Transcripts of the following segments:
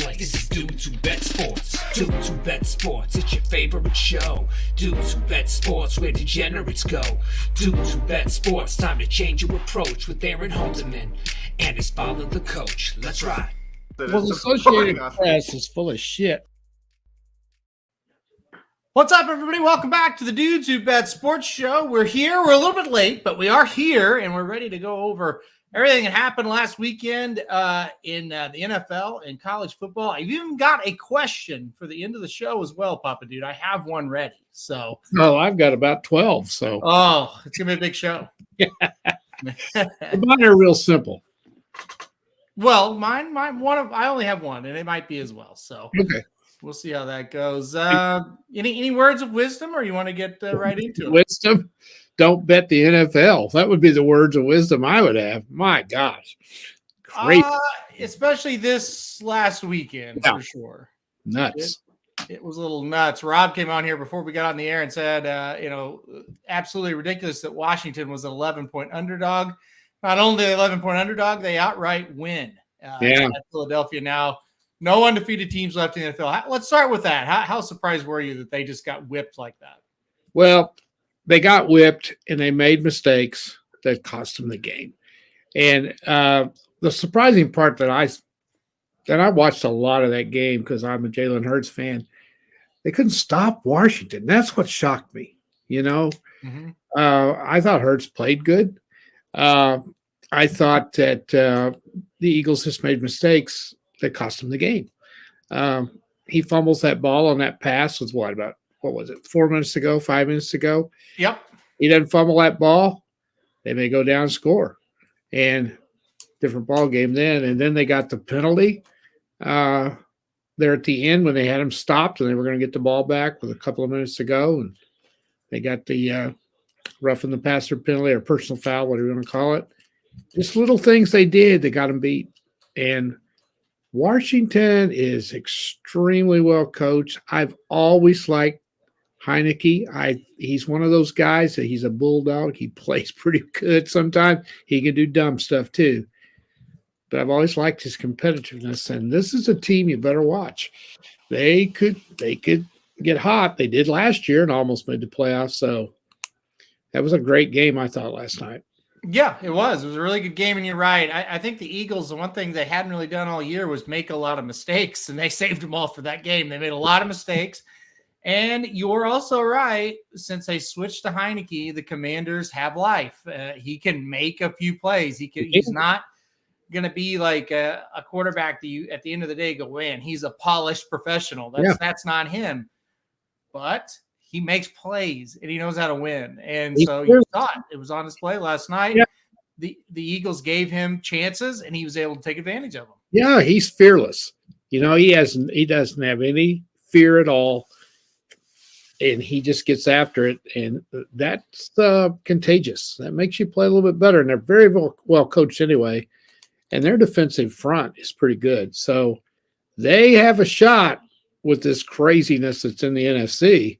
play. This is Dude to Bet Sports. Dude to Bet Sports, it's your favorite show. Dude to Bet Sports, where degenerates go. Dude to Bet Sports, time to change your approach with Aaron Halterman and his father, the coach. Let's ride. Well, the Associated Press is full of shit. What's up, everybody? Welcome back to the Dudes Who Bet Sports Show. We're here. We're a little bit late, but we are here, and we're ready to go over everything that happened last weekend in the NFL and college football. I've even got a question for the end of the show as well, Papa Dude. I have one ready. So, I've got about 12. So, it's gonna be a big show. Mine are real simple. Well, mine, I only have one, and it might be as well. So, okay. We'll see how that goes. Any words of wisdom, or you want to get right into it? Wisdom? Don't bet the NFL. That would be the words of wisdom I would have. My gosh. Crazy. Especially this last weekend, for sure. Nuts. It was a little nuts. Rob came on here before we got on the air and said, absolutely ridiculous that Washington was an 11-point underdog. Not only 11-point underdog, they outright win at Philadelphia now. No undefeated teams left in the NFL. Let's start with that. How surprised were you that they just got whipped like that? Well, they got whipped and they made mistakes that cost them the game. And the surprising part that I watched a lot of that game because I'm a Jalen Hurts fan, they couldn't stop Washington. That's what shocked me. Mm-hmm. I thought Hurts played good. I thought that the Eagles just made mistakes that cost him the game. He fumbles that ball on that pass with what was it, 4 minutes ago, 5 minutes ago? Yep. He doesn't fumble that ball, they may go down and score. And different ball game then. And then they got the penalty there at the end when they had him stopped and they were going to get the ball back with a couple of minutes to go. And they got the roughing the passer penalty or personal foul, whatever you want to call it. Just little things they did that got them beat. And Washington is extremely well coached. I've always liked Heineke. He's one of those guys that he's a bulldog. He plays pretty good sometimes. He can do dumb stuff too. But I've always liked his competitiveness. And this is a team you better watch. They could get hot. They did last year and almost made the playoffs. So that was a great game, I thought, last night. Yeah, it was. It was a really good game, and you're right. I think the Eagles, the one thing they hadn't really done all year was make a lot of mistakes, and they saved them all for that game. They made a lot of mistakes, and you're also right. Since they switched to Heineke, the Commanders have life. He can make a few plays. He's not going to be like a quarterback that you, at the end of the day, go, man, he's a polished professional. That's not him. But he makes plays and he knows how to win. And so you thought it was on display last night. Yeah. The Eagles gave him chances and he was able to take advantage of them. Yeah, he's fearless. He doesn't have any fear at all. And he just gets after it. And that's contagious. That makes you play a little bit better. And they're very well coached anyway. And their defensive front is pretty good. So they have a shot with this craziness that's in the NFC.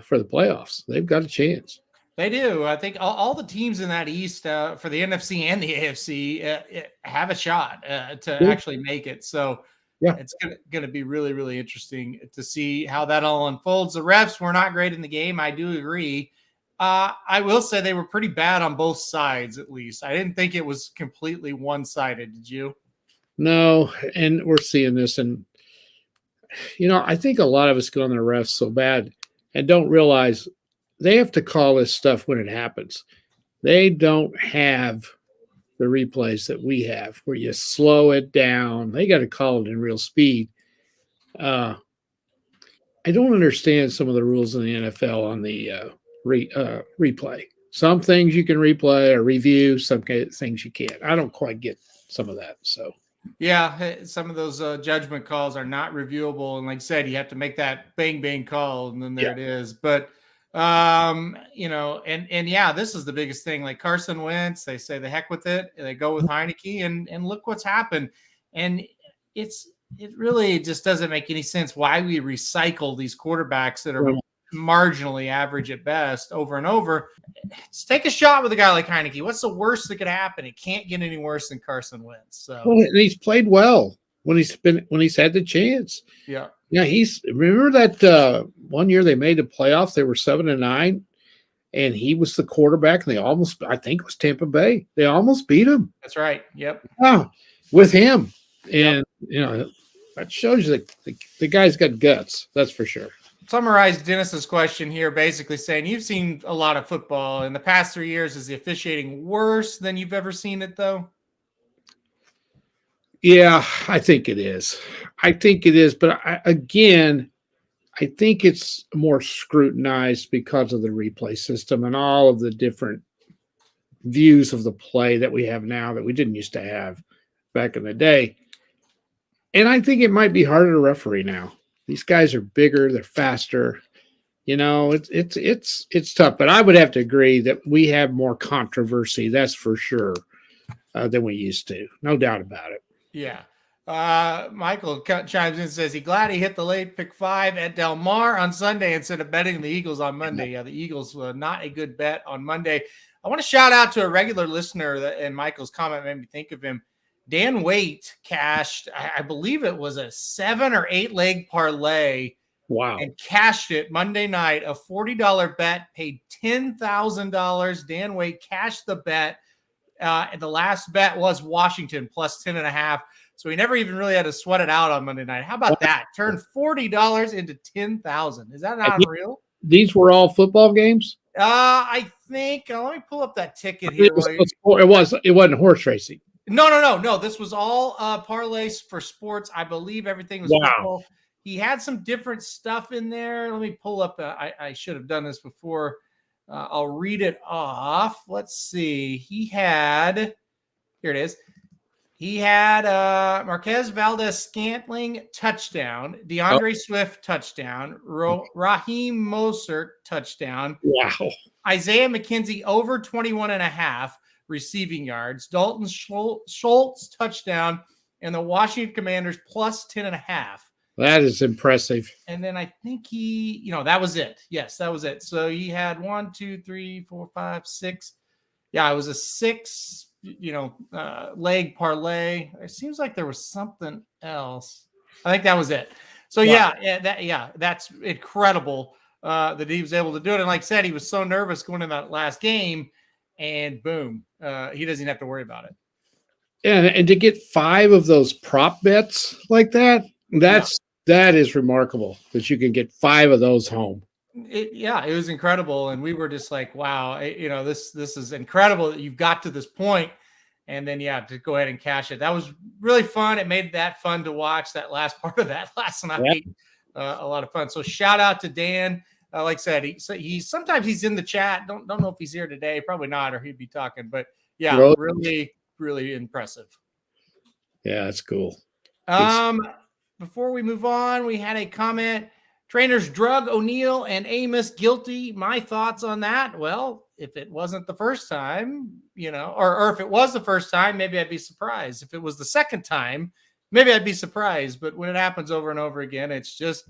For the playoffs. They've got a chance. They do. I think all the teams in that East for the NFC and the AFC have a shot to actually make it. So it's going to be really, really interesting to see how that all unfolds. The refs were not great in the game. I do agree. I will say they were pretty bad on both sides, at least. I didn't think it was completely one-sided. Did you? No, and we're seeing this. And, I think a lot of us go on the refs so bad and don't realize they have to call this stuff when it happens. They don't have the replays that we have where you slow it down. They got to call it in real speed. I don't understand some of the rules in the NFL on the replay. Some things you can replay or review, some things you can't. I don't quite get some of that. So. Yeah, some of those judgment calls are not reviewable. And like I said, you have to make that bang, bang call, and then there it is. But, and this is the biggest thing. Like Carson Wentz, they say the heck with it. They go with Heineke, and look what's happened. And it really just doesn't make any sense why we recycle these quarterbacks that are marginally average at best over and over. Just take a shot with a guy like Heineke. What's the worst that could happen? It can't get any worse than Carson Wentz. So and he's played well. when he's had the chance. Yeah. Yeah, remember that one year they made the playoffs, they were 7-9, and he was the quarterback, and I think it was Tampa Bay. They almost beat him. That's right. Yep. Yeah, with him. And Yep. That shows you that the guy's got guts, that's for sure. Summarize Dennis's question here, basically saying you've seen a lot of football in the past 3 years. Is the officiating worse than you've ever seen it, though? Yeah, I think it is. But again, I think it's more scrutinized because of the replay system and all of the different views of the play that we have now that we didn't used to have back in the day. And I think it might be harder to referee now. These guys are bigger, they're faster. It's tough. But I would have to agree that we have more controversy, that's for sure, than we used to. No doubt about it. Yeah. Michael chimes in and says glad he hit the late pick 5 at Del Mar on Sunday instead of betting the Eagles on Monday. Yeah, the Eagles were not a good bet on Monday. I want to shout out to a regular listener and Michael's comment made me think of him. Dan Waite cashed, I believe it was a 7 or 8 leg parlay. Wow. And cashed it Monday night. A $40 bet, paid $10,000. Dan Waite cashed the bet. And the last bet was Washington plus 10.5. So he never even really had to sweat it out on Monday night. How about that? Turned $40 into $10,000. Is that not unreal? These were all football games? I think. Let me pull up that ticket here. It wasn't horse racing. No. This was all parlays for sports. I believe everything was football. He had some different stuff in there. Let me pull up. I should have done this before. I'll read it off. Let's see. Here it is. He had Marquez Valdez-Scantling touchdown, DeAndre Swift touchdown, Raheem Mostert touchdown. Wow. Isaiah McKenzie over 21.5 receiving yards, Dalton Schultz touchdown, and the Washington Commanders plus 10.5. That is impressive. And then I think that was it. Yes, that was it. So he had 1, 2, 3, 4, 5, 6. Yeah, it was a 6, leg parlay. It seems like there was something else. I think that was it. So wow. That's incredible that he was able to do it. And like I said, he was so nervous going in that last game, and boom, he doesn't have to worry about it. Yeah, and to get 5 of those prop bets like that, that is remarkable that you can get 5 of those home. It was incredible. And we were just like, wow, this is incredible that you've got to this point. And then, to go ahead and cash it. That was really fun. It made that fun to watch, that last part of that last night. Yeah. A lot of fun. So shout out to Dan. Like I said, he's sometimes he's in the chat. Don't know if he's here today. Probably not, or he'd be talking. But really, really impressive. Yeah, that's cool. Before we move on, we had a comment. Trainers drug O'Neal and Amos guilty. My thoughts on that? Well, if it wasn't the first time, or if it was the first time, maybe I'd be surprised. If it was the second time, maybe I'd be surprised. But when it happens over and over again, it's just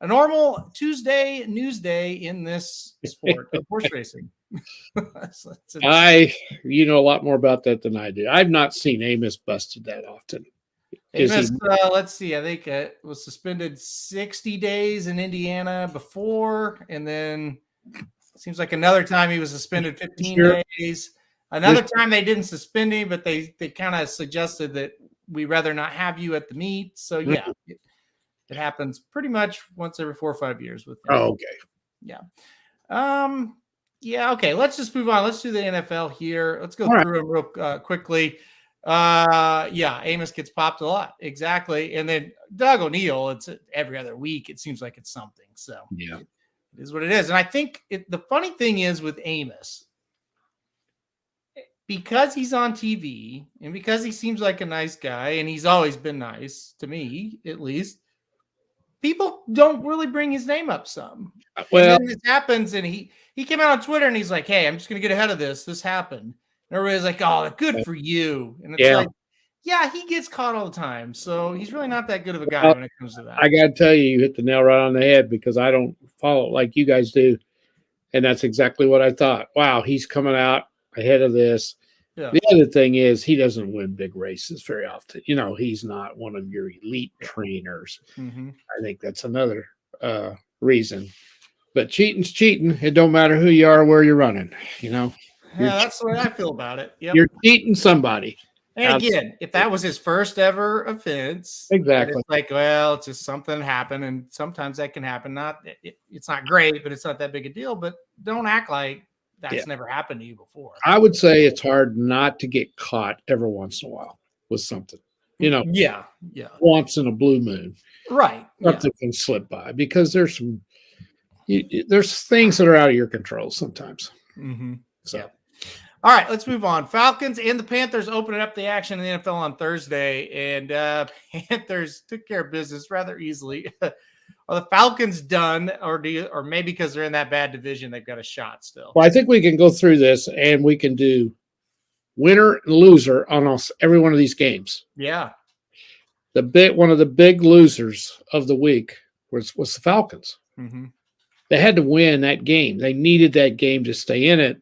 a normal Tuesday news day in this sport of horse racing. You know a lot more about that than I do. I've not seen Amos busted that often. Amos, let's see. I think it was suspended 60 days in Indiana before, and then it seems like another time he was suspended 15 days. Another time they didn't suspend him, but they kind of suggested that we'd rather not have you at the meet. So it happens pretty much once every 4 or 5 years with him. Oh, okay. Yeah. Okay. Let's just move on. Let's do the NFL here. Let's go through them real quickly. Amos gets popped a lot. Exactly. And then Doug O'Neal, it's every other week. It seems like it's something. So it is what it is. And I think the funny thing is with Amos, because he's on TV and because he seems like a nice guy, and he's always been nice to me, at least, people don't really bring his name up some. Well, and then this happens, and he came out on Twitter and he's like, "Hey, I'm just going to get ahead of this. This happened." And everybody's like, "Oh, good for you." And it's like, he gets caught all the time. So he's really not that good of a guy when it comes to that. I got to tell you, you hit the nail right on the head, because I don't follow it like you guys do. And that's exactly what I thought. Wow, he's coming out ahead of this. Yeah. The other thing is he doesn't win big races very often. He's not one of your elite trainers. Mm-hmm. I think that's another reason. But cheating's cheating. It don't matter who you are or where you're running. Yeah, that's the way I feel about it. Yep. You're cheating somebody. And again, if that was his first ever offense, Exactly. it's like, well, it's just something happened, and sometimes that can happen. It's not great, but it's not that big a deal. But don't act like that's never happened to you before. I would say it's hard not to get caught every once in a while with something. Yeah. Once in a blue moon, Right. something can slip by because there's things that are out of your control sometimes. Mm-hmm. So. Yep. All right, let's move on. Falcons and the Panthers opening up the action in the NFL on Thursday, and Panthers took care of business rather easily. Are the Falcons done, or maybe because they're in that bad division, they've got a shot still? Well, I think we can go through this, and we can do winner and loser on every one of these games. Yeah. One of the big losers of the week was the Falcons. Mm-hmm. They had to win that game. They needed that game to stay in it,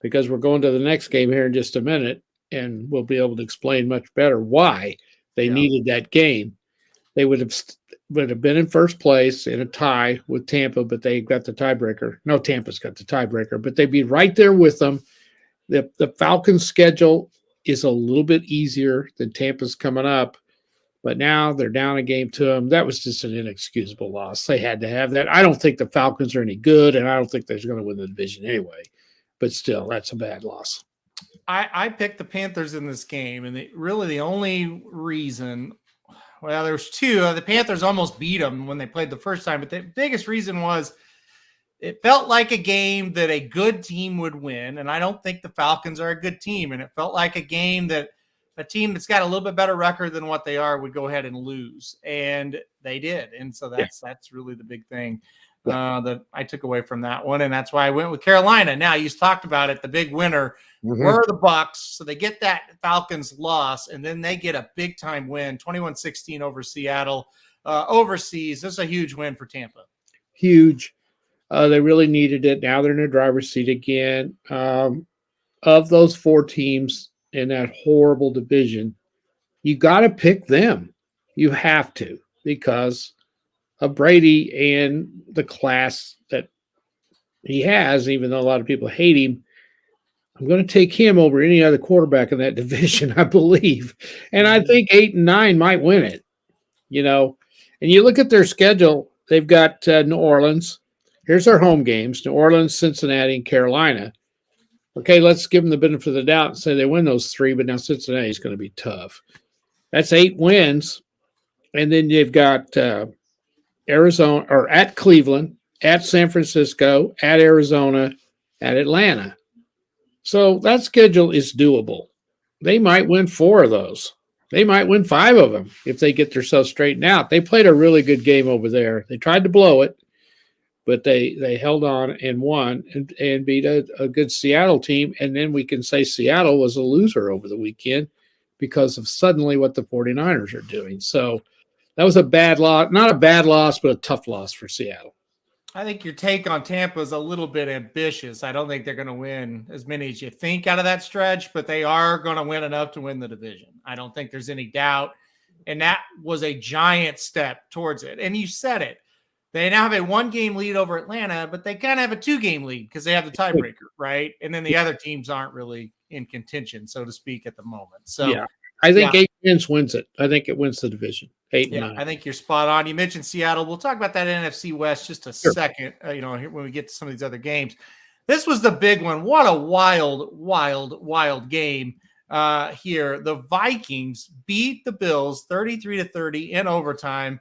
because we're going to the next game here in just a minute, and we'll be able to explain much better why they needed that game. They would have been in first place in a tie with Tampa, but they got the tiebreaker. No, Tampa's got the tiebreaker, but they'd be right there with them. The Falcons' schedule is a little bit easier than Tampa's coming up, but now they're down a game to them. That was just an inexcusable loss. They had to have that. I don't think the Falcons are any good, and I don't think they're going to win the division anyway. But still, that's a bad loss. I picked the Panthers in this game, and really the only reason, well, there's two. The Panthers almost beat them when they played the first time, but the biggest reason was it felt like a game that a good team would win, and I don't think the Falcons are a good team, and it felt like a game that a team that's got a little bit better record than what they are would go ahead and lose, and they did, and so that's really the big thing. That I took away from that one, and that's why I went with Carolina. Now, you talked about it. The big winner were the Bucs, so they get that Falcons loss, and then they get a big-time win, 21-16 over Seattle overseas. This is a huge win for Tampa. Huge. They really needed it. Now they're in the driver's seat again. Of those four teams in that horrible division, you got to pick them. You have to, because of Brady and the class that he has, even though a lot of people hate him. I'm going to take him over any other quarterback in that division, I believe. And I think 8 and 9 might win it, And you look at their schedule, they've got New Orleans. Here's their home games: New Orleans, Cincinnati, and Carolina. Okay, let's give them the benefit of the doubt and say they win those three, but now Cincinnati is going to be tough. That's 8 wins. And then you've got Arizona, or at Cleveland, at San Francisco, at Arizona, at Atlanta. So that schedule is doable. They might win 4 of those. They might win 5 of them if they get themselves straightened out. They played a really good game over there. They tried to blow it, but they held on and won and beat a good Seattle team. And then we can say Seattle was a loser over the weekend because of suddenly what the 49ers are doing. So that was a bad loss, not a bad loss, but a tough loss for Seattle. I think your take on Tampa is a little bit ambitious. I don't think they're going to win as many as you think out of that stretch, but they are going to win enough to win the division. I don't think there's any doubt. And that was a giant step towards it. And you said it. They now have a 1-game lead over Atlanta, but they kind of have a 2-game lead because they have the tiebreaker, right? And then the other teams aren't really in contention, so to speak, at the moment. So yeah, I think 8 wins it. I think it wins the division. 8 and 9. I think you're spot on. You mentioned Seattle. We'll talk about that NFC West just a second, when we get to some of these other games. This was the big one. What a wild game here. The Vikings beat the Bills 33-30 in overtime.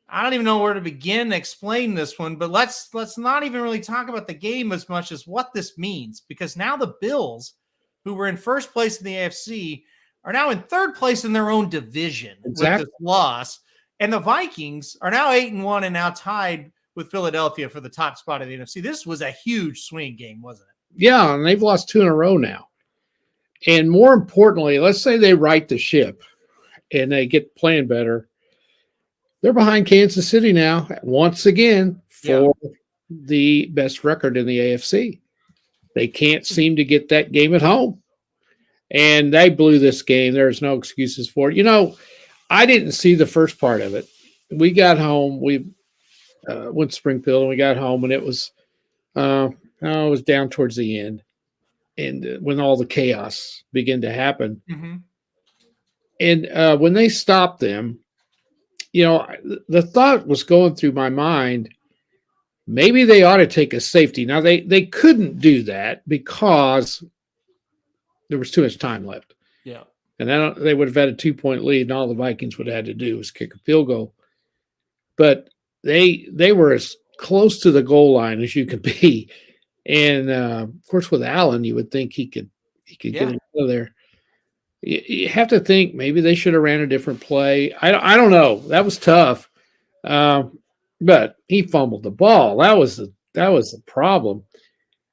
I don't even know where to begin to explain this one, but let's not even really talk about the game as much as what this means, because now the Bills, who were in first place in the AFC, are now in third place in their own division with this loss. And the Vikings are now 8-1 and now tied with Philadelphia for the top spot of the NFC. This was a huge swing game, wasn't it? Yeah, and they've lost 2 in a row now. And more importantly, let's say they right the ship and they get playing better. They're behind Kansas City now, once again, for the best record in the AFC. They can't seem to get that game at home. and they blew this game. There's no excuses for it. I didn't see the first part of it. We got home. We went to Springfield, and we got home, and it was down towards the end, and when all the chaos began to happen, and when they stopped them, the thought was going through my mind. Maybe they ought to take a safety. Now they couldn't do that because there was too much time left. Yeah. And then they would have had a 2-point lead, and all the Vikings would have had to do was kick a field goal. But they were as close to the goal line as you could be. And of course, with Allen, you would think he could get it out of there. You have to think maybe they should have ran a different play. I don't know. That was tough. But he fumbled the ball. That was the problem.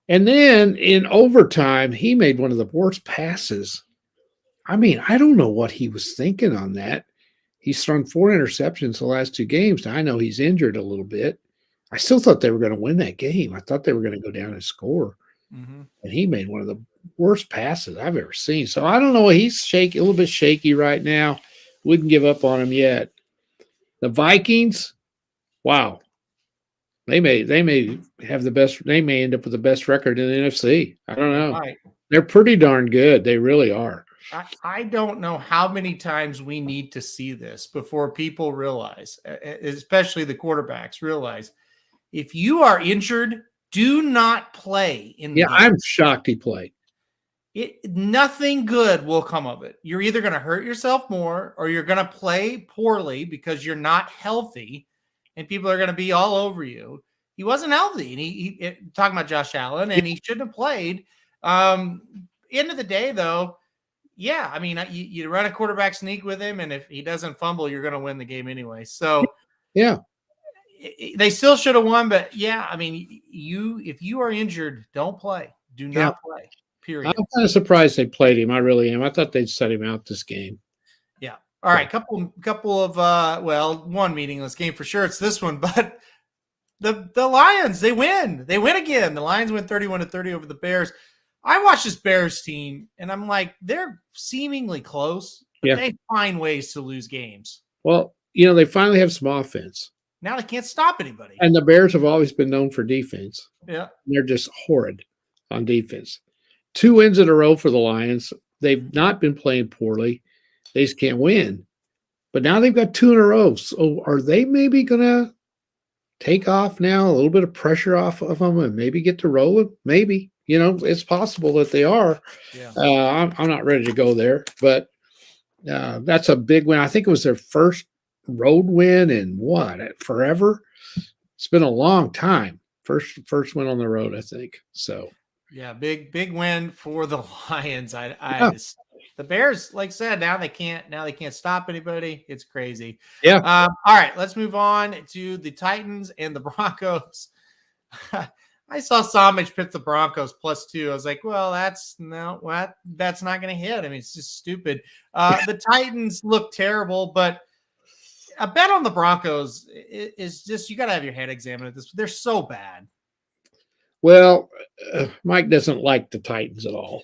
And then in overtime, he made one of the worst passes. I mean, I don't know what he was thinking on that. He's thrown 4 interceptions the last 2 games. Now, I know he's injured a little bit. I still thought they were going to win that game. I thought they were going to go down and score. And he made one of the worst passes I've ever seen. So I don't know. He's a little bit shaky right now. Wouldn't give up on him yet. The Vikings, wow. They may have the best. They may end up with the best record in the NFC. I don't know. Right. They're pretty darn good. They really are. I don't know how many times we need to see this before people realize, especially the quarterbacks, realize if you are injured, do not play in the game. I'm shocked he played. Nothing good will come of it. You're either going to hurt yourself more or you're going to play poorly because you're not healthy and people are going to be all over you. He wasn't healthy. And he talking about Josh Allen, and he shouldn't have played. End of the day, though, yeah, I mean, you run a quarterback sneak with him, and if he doesn't fumble, you're going to win the game anyway. So, yeah, they still should have won. But yeah, I mean, if you are injured, don't play. Do not play. Period. I'm kind of surprised they played him. I really am. I thought they'd set him out this game. Yeah. All right. Couple of one meaningless game for sure. It's this one, but the Lions, they win. They win again. The Lions win 31-30 over the Bears. I watch this Bears team, and I'm like, they're seemingly close, but they find ways to lose games. Well, they finally have some offense. Now they can't stop anybody. And the Bears have always been known for defense. Yeah. They're just horrid on defense. 2 wins in a row for the Lions. They've not been playing poorly. They just can't win. But now they've got 2 in a row. So are they maybe going to take off now, a little bit of pressure off of them and maybe get to rolling? Maybe. It's possible that they are. Yeah. I'm not ready to go there, but that's a big win. I think it was their first road win in forever. It's been a long time. First win on the road, I think. So yeah, big win for the Lions. The Bears, like I said, now they can't stop anybody. It's crazy. Yeah. All right, let's move on to the Titans and the Broncos. I saw Samich pick the Broncos +2. I was like, well, that's not going to hit. I mean, it's just stupid. The Titans look terrible, but a bet on the Broncos is just, you got to have your head examined at this. They're so bad. Well, Mike doesn't like the Titans at all.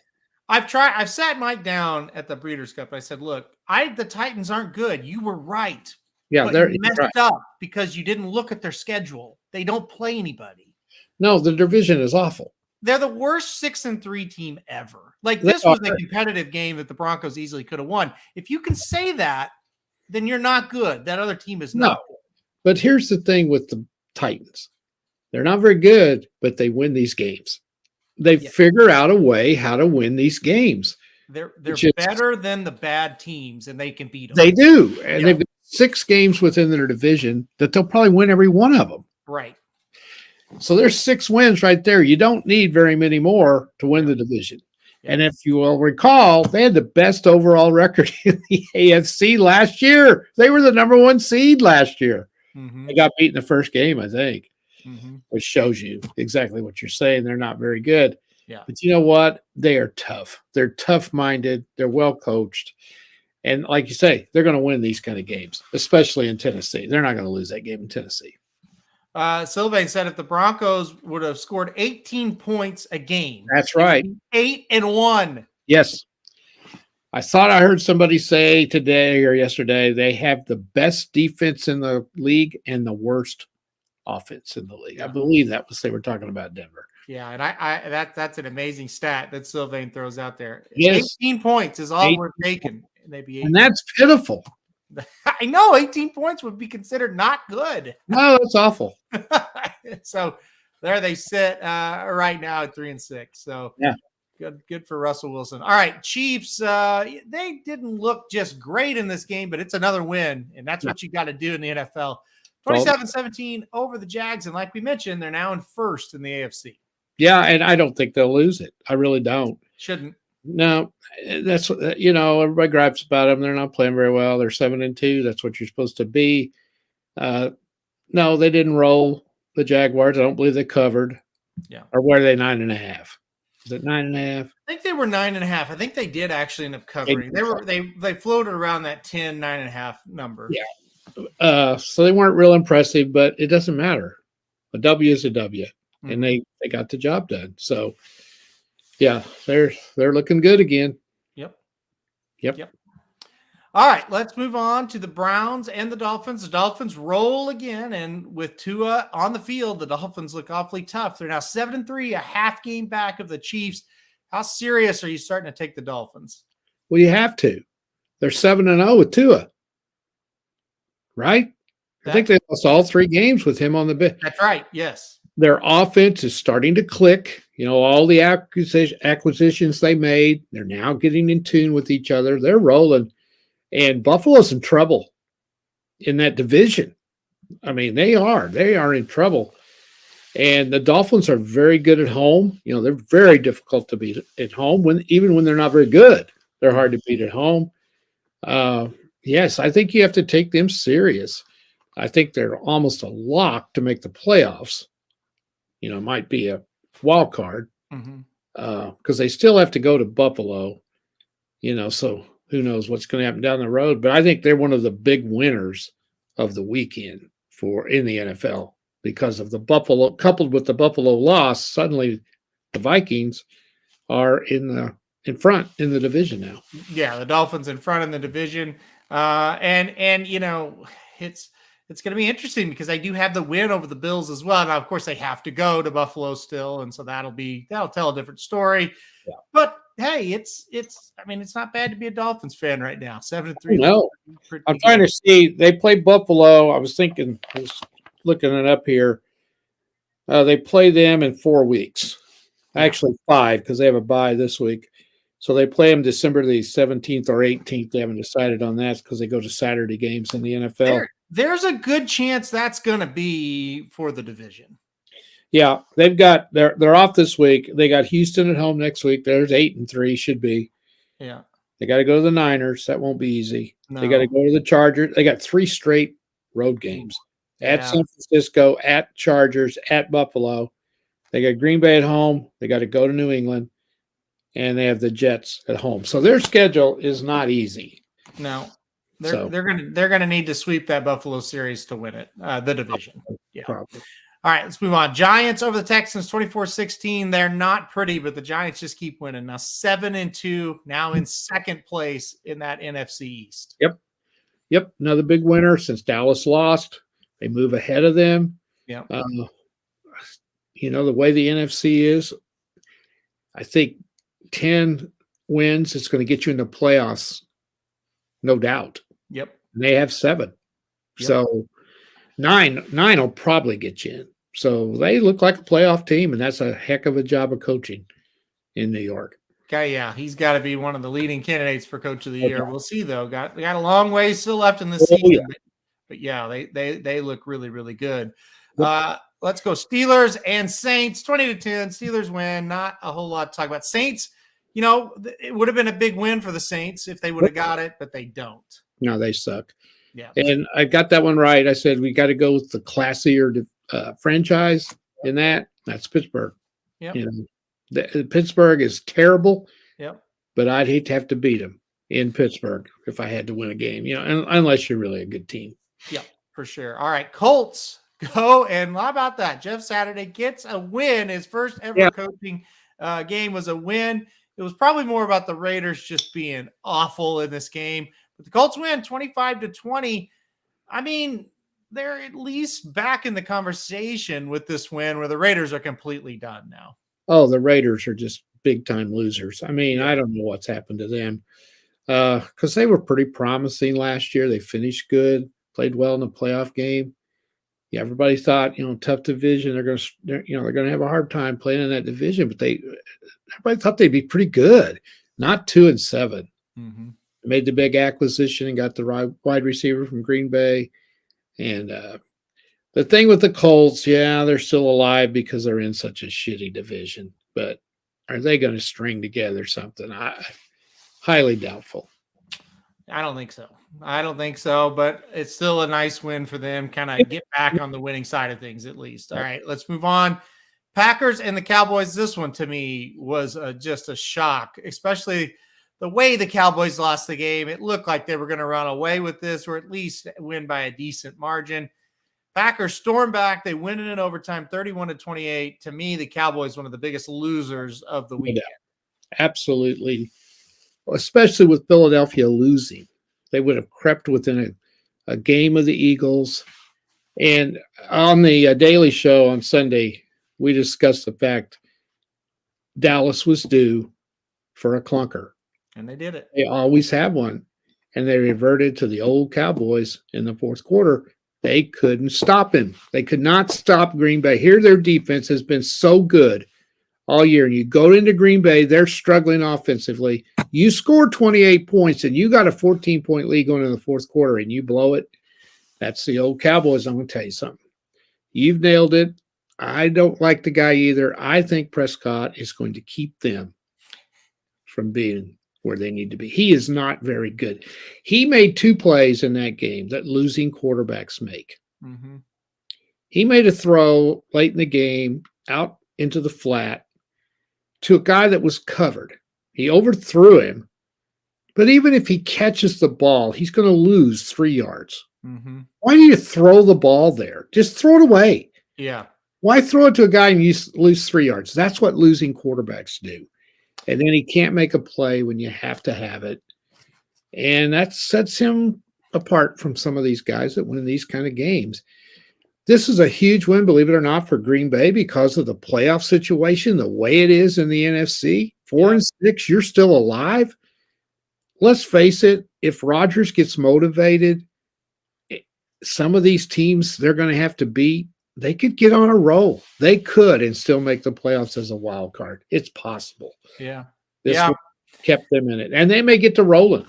I've sat Mike down at the Breeders' Cup. I said, look, the Titans aren't good. You were right. Yeah, they're messed up because you didn't look at their schedule. They don't play anybody. No, the division is awful. They're the worst 6-3 team ever. Like, this was a competitive game that the Broncos easily could have won. If you can say that, then you're not good. That other team is not. No. But here's the thing with the Titans. They're not very good, but they win these games. They figure out a way how to win these games. They're better than the bad teams, and they can beat them. They do. And they've got 6 games within their division that they'll probably win every one of them. Right. So there's 6 wins right there. You don't need very many more to win the division. Yeah. And if you will recall, they had the best overall record in the AFC last year. They were the number 1 seed last year. Mm-hmm. They got beat in the first game, I think, which shows you exactly what you're saying. They're not very good. Yeah. But you know what? They are tough. They're tough-minded. They're well-coached. And like you say, they're going to win these kind of games, especially in Tennessee. They're not going to lose that game in Tennessee. Sylvain said if the Broncos would have scored 18 points a game, that's right, 8-1. Yes, I thought I heard somebody say today or yesterday they have the best defense in the league and the worst offense in the league. Yeah. I believe that was they were talking about Denver. Yeah, and that's an amazing stat that Sylvain throws out there. Yes. 18 points is all 18 we're taking. And they'd be 18. And that's pitiful. I know 18 points would be considered not good. No, that's awful. So there they sit right now at 3-6. So yeah, good for Russell Wilson. All right, Chiefs. They didn't look just great in this game, but it's another win, and that's what you got to do in the NFL. 27-17 over the Jags, and like we mentioned, they're now in first in the AFC. Yeah, and I don't think they'll lose it. I really don't. Shouldn't. No, that's everybody gripes about them. They're not playing very well. They're 7-2. That's what you're supposed to be. No, they didn't roll the Jaguars. I don't believe they covered. Yeah. Or were they 9.5? Is it 9.5? I think they were 9.5. I think they did actually end up covering. They floated around that 10, 9.5 number. Yeah. So they weren't real impressive, but it doesn't matter. A W is a W, and they got the job done. So, yeah, they're looking good again. Yep. All right, let's move on to the Browns and the Dolphins. The Dolphins roll again, and with Tua on the field, the Dolphins look awfully tough. They're now 7-3, a half game back of the Chiefs. How serious are you starting to take the Dolphins? Well, you have to. They're 7-0 with Tua, right? I think they lost all 3 games with him on the bench. That's right, yes. Their offense is starting to click. All the acquisitions they made, they're now getting in tune with each other. They're rolling. And Buffalo's in trouble in that division. I mean, they are in trouble. And the Dolphins are very good at home. They're very difficult to beat at home even when they're not very good. They're hard to beat at home. Yes, I think you have to take them serious. I think they're almost a lock to make the playoffs. It might be a wild card because they still have to go to Buffalo, so who knows what's going to happen down the road. But I think they're one of the big winners of the weekend in the NFL because of the Buffalo, coupled with the Buffalo loss. Suddenly the Vikings are in front in the division now. Yeah, the Dolphins in front in the division. And it's going to be interesting because they do have the win over the Bills as well. Now, of course, they have to go to Buffalo still, and so that'll tell a different story. Yeah. But hey, it's not bad to be a Dolphins fan right now. 7-3. No, I'm trying to see. They play Buffalo. I was looking it up here. They play them in 4 weeks. Actually 5 because they have a bye this week. So they play them December the 17th or 18th. They haven't decided on that because they go to Saturday games in the NFL. There's a good chance that's going to be for the division. Yeah, they're off this week. They got Houston at home next week. There's 8-3 should be. Yeah. They got to go to the Niners. That won't be easy. No. They got to go to the Chargers. They got 3 straight road games at San Francisco, at Chargers, at Buffalo. They got Green Bay at home. They got to go to New England, and they have the Jets at home. So their schedule is not easy. No. They're gonna need to sweep that Buffalo series to win it, the division. Yeah. Probably. All right, let's move on. Giants over the Texans, 24-16. They're not pretty, but the Giants just keep winning. Now 7-2, now in second place in that NFC East. Yep. Another big winner since Dallas lost. They move ahead of them. Yeah. The way the NFC is, I think 10 wins, it's going to get you in the playoffs, no doubt. Yep. And they have 7. Yep. So 9 will probably get you in. So they look like a playoff team, and that's a heck of a job of coaching in New York. Okay, yeah, he's got to be one of the leading candidates for Coach of the Year. We'll see, though. Got a long way still left in the season, yeah. But yeah, they look really, really good. Let's go Steelers and Saints, 20-10. Steelers win. Not a whole lot to talk about. Saints, it would have been a big win for the Saints if they would have got it, but they don't. No, they suck. Yeah, and I got that one right. I said we got to go with the classier franchise in that. That's Pittsburgh. Yeah, Pittsburgh is terrible. Yep. But I'd hate to have to beat them in Pittsburgh if I had to win a game. Unless you're really a good team. Yeah, for sure. All right, Colts go, and how about that? Jeff Saturday gets a win. His first ever coaching game was a win. it was probably more about the Raiders just being awful in this game. But the Colts win 25-20. I mean, they're at least back in the conversation with this win where the Raiders are completely done now. Oh, the Raiders are just big time losers. I mean, I don't know what's happened to them because they were pretty promising last year. They finished good, played well in the playoff game. Yeah, everybody thought, tough division. They're going to have a hard time playing in that division, but everybody thought they'd be pretty good. Not 2-7. Mm-hmm. Made the big acquisition and got the wide receiver from Green Bay. And the thing with the Colts, they're still alive because they're in such a shitty division. But are they going to string together something? Highly doubtful. I don't think so, but it's still a nice win for them. Kind of get back on the winning side of things at least. All right, let's move on. Packers and the Cowboys. This one to me was just a shock, especially the way the Cowboys lost the game. It looked like they were going to run away with this or at least win by a decent margin. Packers storm back. They win it in overtime, 31-28. To me, the Cowboys, one of the biggest losers of the weekend. Absolutely. Especially with Philadelphia losing. They would have crept within a game of the Eagles. And on the Daily Show on Sunday, we discussed the fact Dallas was due for a clunker. And they did it. They always have one. And they reverted to the old Cowboys in the fourth quarter. They couldn't stop him. They could not stop Green Bay. Here, their defense has been so good all year. And you go into Green Bay, they're struggling offensively. You score 28 points and you got a 14-point lead going in the fourth quarter and you blow it. That's the old Cowboys. I'm going to tell you something. You've nailed it. I don't like the guy either. I think Prescott is going to keep them from being where they need to be. He is not very good. He made 2 plays in that game that losing quarterbacks make. Mm-hmm. He made a throw late in the game out into the flat to a guy that was covered. He overthrew him, but even if he catches the ball, he's going to lose 3 yards. Mm-hmm. Why do you throw the ball there? Just throw it away. Yeah. Why throw it to a guy and you lose 3 yards? That's what losing quarterbacks do. And then he can't make a play when you have to have it. And that sets him apart from some of these guys that win these kind of games. This is a huge win, believe it or not, for Green Bay because of the playoff situation, the way it is in the NFC. 4-6, you're still alive. Let's face it, if Rodgers gets motivated, some of these teams they're going to have to beat, they could get on a roll. They could and still make the playoffs as a wild card. It's possible. Yeah. This kept them in it. And they may get to rolling.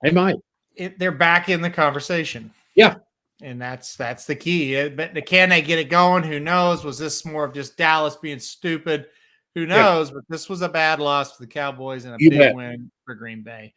They might. They're back in the conversation. Yeah. And that's the key. But can they get it going? Who knows? Was this more of just Dallas being stupid? Who knows? But this was a bad loss for the Cowboys and a big win for Green Bay.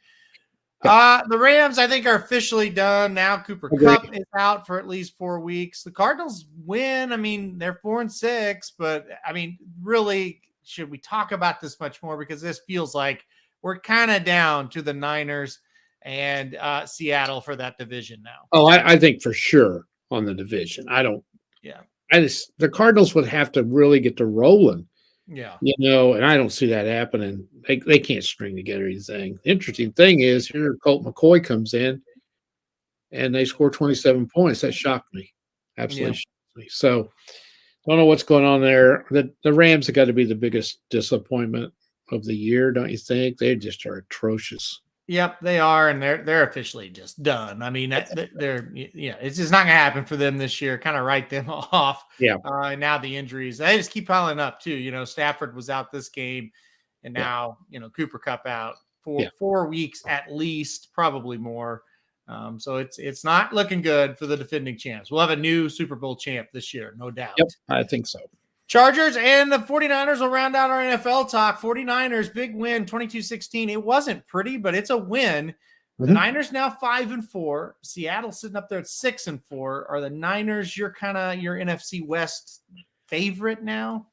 The Rams, I think, are officially done now. Cooper Kupp is out for at least 4 weeks. The Cardinals win. I mean, they're 4-6, but I mean, really, should we talk about this much more? Because this feels like we're kind of down to the Niners and Seattle for that division now. Oh, I think for sure on the division. The Cardinals would have to really get to rolling. Yeah. And I don't see that happening. They can't string together anything. The interesting thing is here Colt McCoy comes in and they score 27 points. That shocked me. Absolutely shocked me. So don't know what's going on there. The Rams have got to be the biggest disappointment of the year, don't you think? They just are atrocious. Yep, they are, and they're officially just done. I mean, it's just not going to happen for them this year. Kind of write them off. Yeah. And now the injuries, they just keep piling up too. Stafford was out this game, and now Cooper Kupp out for 4 weeks at least, probably more. So it's not looking good for the defending champs. We'll have a new Super Bowl champ this year, no doubt. Yep, I think so. Chargers and the 49ers will round out our NFL talk. 49ers, big win, 22-16. It wasn't pretty, but it's a win. The Niners now 5-4. Seattle sitting up there at 6-4. Are the Niners your NFC West favorite now?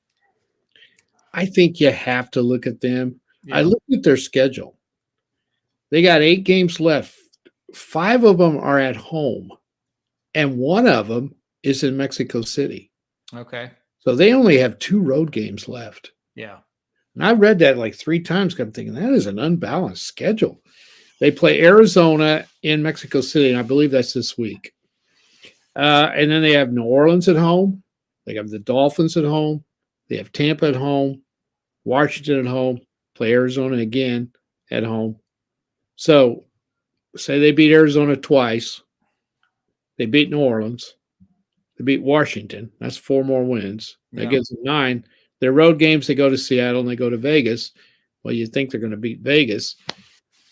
I think you have to look at them. Yeah. I looked at their schedule. They got 8 games left. 5 of them are at home, and 1 of them is in Mexico City. Okay. So they only have 2 road games left. Yeah. And I read that like 3 times. I'm thinking that is an unbalanced schedule. They play Arizona in Mexico City, and I believe that's this week. And then they have New Orleans at home. They have the Dolphins at home. They have Tampa at home, Washington at home, play Arizona again at home. So say they beat Arizona twice. They beat New Orleans. They beat Washington. That's 4 more wins. That gives them 9. Their road games, they go to Seattle and they go to Vegas. Well, you think they're going to beat Vegas.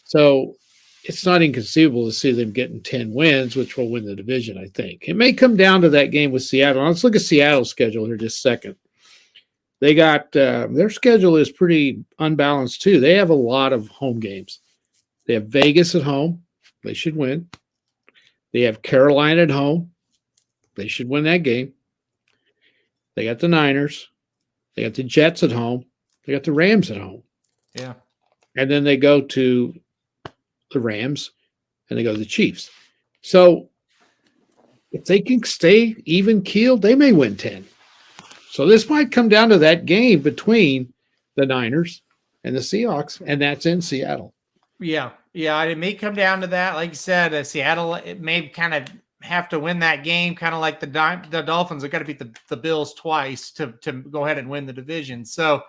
So it's not inconceivable to see them getting 10 wins, which will win the division, I think. It may come down to that game with Seattle. Let's look at Seattle's schedule here just a second. They got their schedule is pretty unbalanced too. They have a lot of home games. They have Vegas at home. They should win. They have Carolina at home. They should win that game. They got the Niners. They got the Jets at home. They got the Rams at home. Yeah. And then they go to the Rams and they go to the Chiefs. So if they can stay even keeled, they may win 10. So this might come down to that game between the Niners and the Seahawks, and that's in Seattle. Yeah. Yeah. It may come down to that. Like you said, Seattle, it may kind of have to win that game, kind of like the Dolphins have got to beat the Bills twice to go ahead and win the division. So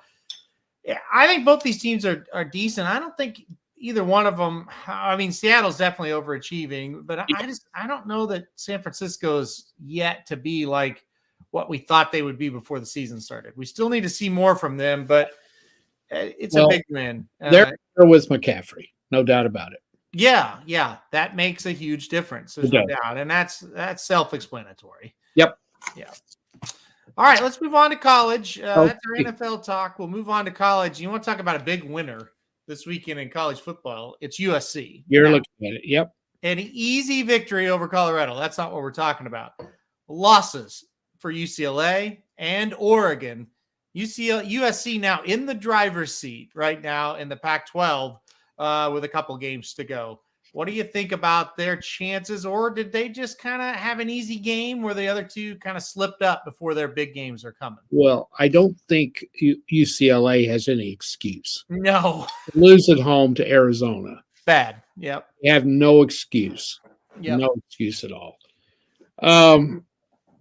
yeah, I think both these teams are decent. I don't think either one of them. I mean, Seattle's definitely overachieving, but I don't know that San Francisco's yet to be like what we thought they would be before the season started. We still need to see more from them, but it's a big win. They're with McCaffrey, no doubt about it. Yeah, that makes a huge difference. There's no doubt, and that's self-explanatory. Yep. Yeah. All right, let's move on to college. That's our NFL talk. We'll move on to college. You want to talk about a big winner this weekend in college football? It's USC. You're looking at it. Yep. An easy victory over Colorado. That's not what we're talking about. Losses for UCLA and Oregon. USC now in the driver's seat right now in the Pac-12 with a couple games to go. What do you think about their chances, or did they just kind of have an easy game where the other two kind of slipped up before their big games are coming? Well, I don't think UCLA has any excuse. No. Lose at home to Arizona. Bad. Yep. They have no excuse. Yep. No excuse at all.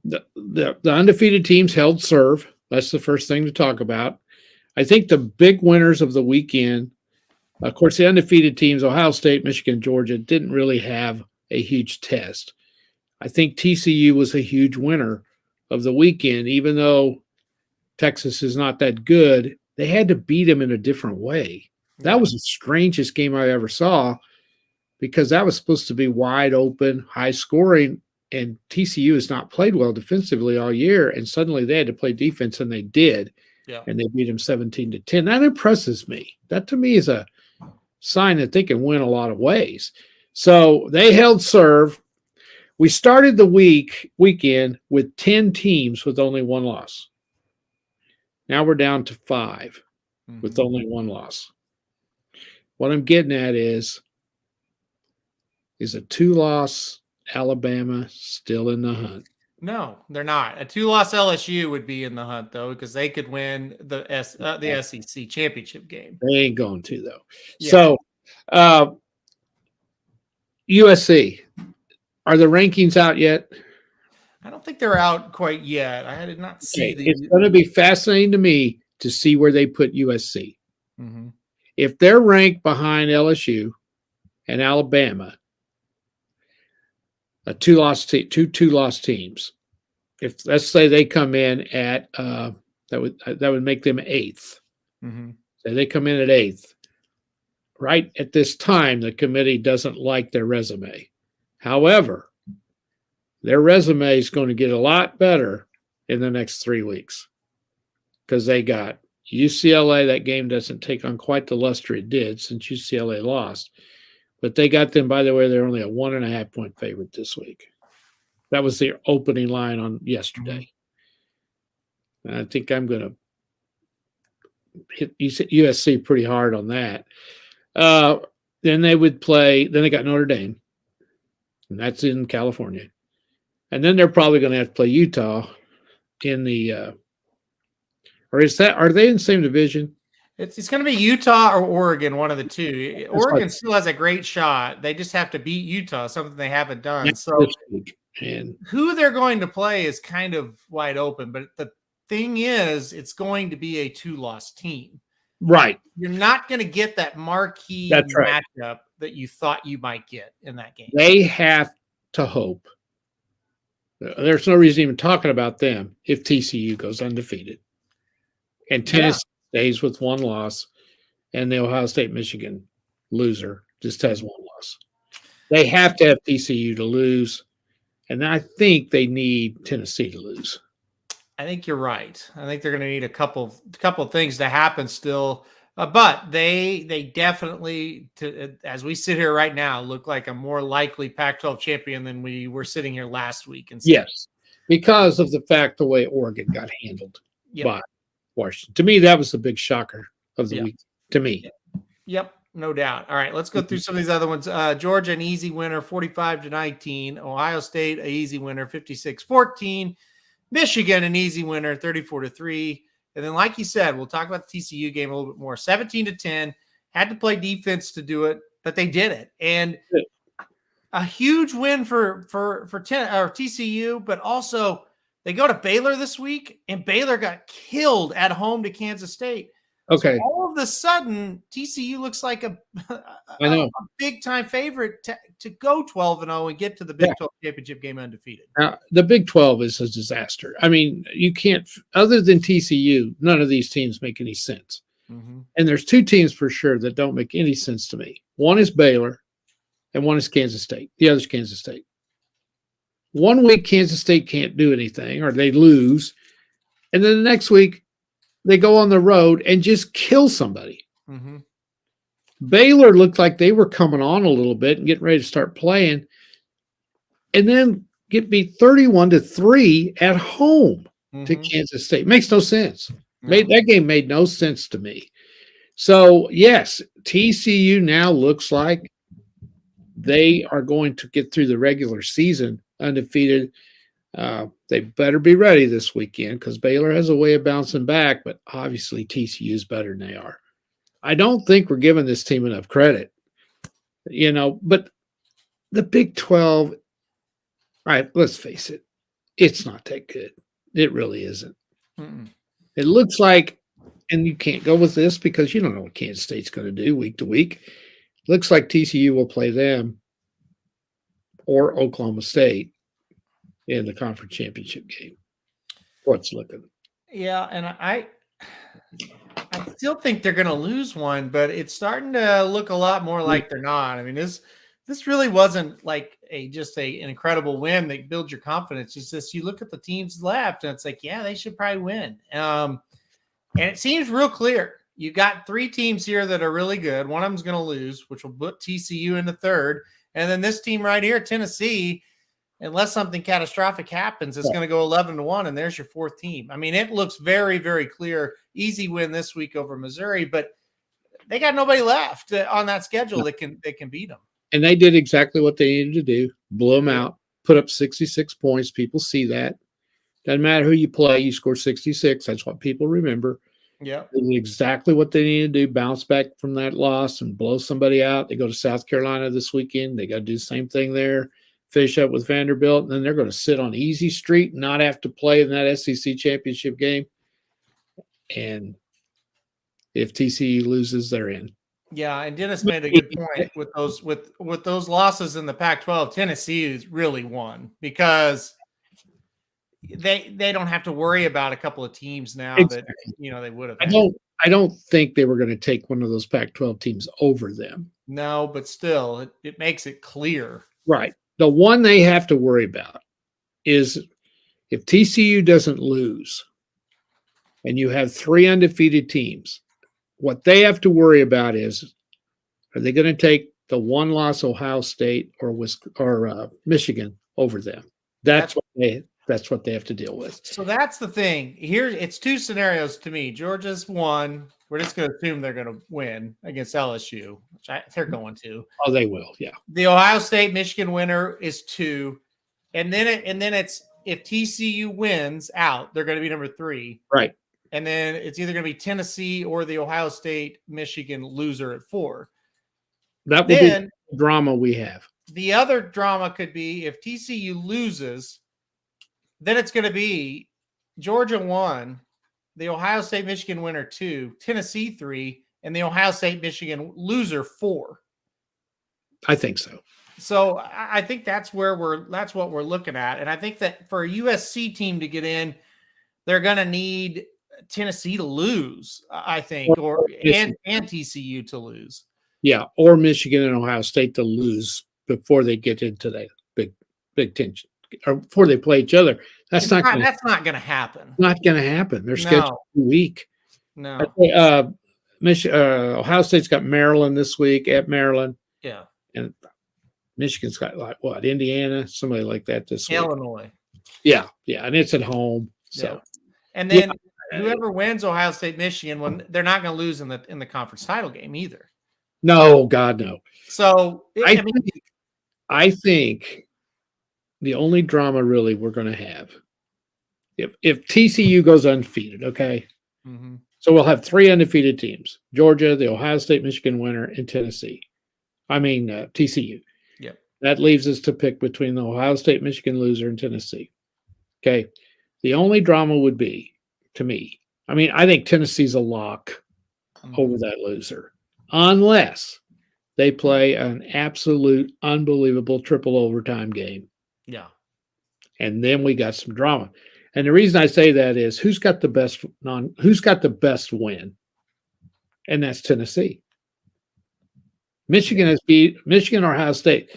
The undefeated teams held serve. That's the first thing to talk about. I think the big winners of the weekend, of course, the undefeated teams, Ohio State, Michigan, Georgia, didn't really have a huge test. I think TCU was a huge winner of the weekend, even though Texas is not that good. They had to beat them in a different way. That was the strangest game I ever saw, because that was supposed to be wide open, high scoring, and TCU has not played well defensively all year, and suddenly they had to play defense, and they did. Yeah. And they beat them 17-10. That impresses me. That to me is a sign that they can win a lot of ways. So they held serve. We started the weekend with 10 teams with only one loss. Now we're down to 5 with only one loss. What I'm getting at is a 2-loss Alabama still in the hunt? No, they're not. A 2-loss LSU would be in the hunt, though, because they could win the SEC championship game. They ain't going to, though. Yeah. So, USC, are the rankings out yet? I don't think they're out quite yet. I did not see It's going to be fascinating to me to see where they put USC. Mm-hmm. If they're ranked behind LSU and Alabama, two two-loss teams. If let's say they come in at that would make them 8th. Mm-hmm. So they come in at 8th. Right at this time, the committee doesn't like their resume. However, their resume is going to get a lot better in the next 3 weeks, because they got UCLA. That game doesn't take on quite the luster it did since UCLA lost. But they got them, by the way, they're only a 1.5-point favorite this week. That was the opening line on yesterday. And I think I'm going to hit USC pretty hard on that. Then they would play, then they got Notre Dame, and that's in California. And then they're probably going to have to play Utah in the, are they in the same division? It's going to be Utah or Oregon, one of the two. Oregon like- still has a great shot. They just have to beat Utah, something they haven't done. Next So this week. And who they're going to play is kind of wide open. But the thing is, it's going to be a 2-loss team. right. You're not going to get that marquee That's right. matchup that you thought you might get in that game. They have to hope. There's no reason even talking about them if TCU goes undefeated. And Tennessee stays with 1 loss, and the Ohio State Michigan loser just has 1 loss. They have to have TCU to lose, and I think they need Tennessee to lose. I think you're right. I think they're going to need a couple of things to happen still. But they definitely, as we sit here right now, look like a more likely Pac-12 champion than we were sitting here last week. And Yes, because of the fact the way Oregon got handled by Washington. To me, that was the big shocker of the week. To me. Yep, no doubt. All right, let's go through some of these other ones. Georgia, an easy winner, 45-19. Ohio State, an easy winner, 56-14. Michigan, an easy winner, 34-3. And then, like you said, we'll talk about the TCU game a little bit more. 17-10. Had to play defense to do it, but they did it. And a huge win for TCU, but also they go to Baylor this week, and Baylor got killed at home to Kansas State. Okay. So all of a sudden, TCU looks like a big-time favorite to go 12-0 and get to the Big 12 championship game undefeated. Now, the Big 12 is a disaster. I mean, you can't, other than TCU, none of these teams make any sense. Mm-hmm. And there's 2 teams for sure that don't make any sense to me. One is Baylor, and one is Kansas State. The other is Kansas State. 1 week, Kansas State can't do anything, or they lose. And then the next week, they go on the road and just kill somebody. Mm-hmm. Baylor looked like they were coming on a little bit and getting ready to start playing, and then get beat 31-3 at home to Kansas State. Makes no sense. That game made no sense to me. So, yes, TCU now looks like they are going to get through the regular season undefeated. They better be ready this weekend because Baylor has a way of bouncing back, but obviously TCU is better than they are. I don't think we're giving this team enough credit, but the Big 12, all right, let's face it, it's not that good. It really isn't. Mm-mm. It looks like, and you can't go with this because you don't know what Kansas State's going to do week to week. Looks like TCU will play them or Oklahoma State in the conference championship game. What's looking? Yeah, and I still think they're going to lose one, but it's starting to look a lot more like they're not. I mean, this really wasn't like an incredible win that builds your confidence. It's just you look at the teams left, and it's like, yeah, they should probably win. And it seems real clear. You got 3 teams here that are really good. One of them's going to lose, which will put TCU in the third, and then this team right here, Tennessee. Unless something catastrophic happens, it's going to go 11-1, and there's your 4th team. I mean, it looks very, very clear. Easy win this week over Missouri, but they got nobody left on that schedule that can beat them. And they did exactly what they needed to do: blow them out, put up 66 points. People see that. Doesn't matter who you play, you score 66. That's what people remember. Yeah, they did exactly what they needed to do: bounce back from that loss and blow somebody out. They go to South Carolina this weekend. They got to do the same thing there. Finish up with Vanderbilt, and then they're going to sit on easy street and not have to play in that SEC championship game. And if TCU loses, they're in. Yeah, and Dennis made a good point with those losses in the Pac-12. Tennessee has really won because they don't have to worry about a couple of teams now that they would have. I don't think they were going to take one of those Pac-12 teams over them. No, but still, it makes it clear. Right. The one they have to worry about is if TCU doesn't lose and you have 3 undefeated teams, what they have to worry about is, are they going to take the 1-loss Ohio State or Michigan over them? That's what they have to deal with. So that's the thing. Here, it's 2 scenarios to me. Georgia's 1. We're just going to assume they're going to win against LSU, which they're going to. Oh, they will, yeah. The Ohio State-Michigan winner is 2. And then it's if TCU wins out, they're going to be number 3. Right. And then it's either going to be Tennessee or the Ohio State Michigan loser at 4. That will Then be the drama we have. the other drama could be if TCU loses, then it's going to be Georgia 1, the Ohio State Michigan winner 2, Tennessee 3, and the Ohio State Michigan loser 4. I think so. So I think that's what we're looking at. And I think that for a USC team to get in, they're going to need Tennessee to lose, I think, and TCU to lose. Yeah, or Michigan and Ohio State to lose before they get into that big tension, or before they play each other. That's not going to happen. Not going to happen. They're scheduled week. No. Ohio State's got Maryland this week at Maryland. Yeah. And Michigan's got like what, Indiana, somebody like that this week. Illinois. Yeah, and it's at home. So, yeah. And then whoever wins Ohio State Michigan, when they're not going to lose in the conference title game either. No, God, no. So I think the only drama really we're going to have if TCU goes undefeated, okay. Mm-hmm. So we'll have 3 undefeated teams: Georgia, the Ohio State Michigan winner, and Tennessee. TCU. Yep. That leaves us to pick between the Ohio State Michigan loser and Tennessee. Okay. The only drama would be, to me, I think Tennessee's a lock over that loser, unless they play an absolute unbelievable triple overtime game. Yeah. And then we got some drama. And the reason I say that is who's got the best win? And that's Tennessee. Michigan has beat Michigan or Ohio State.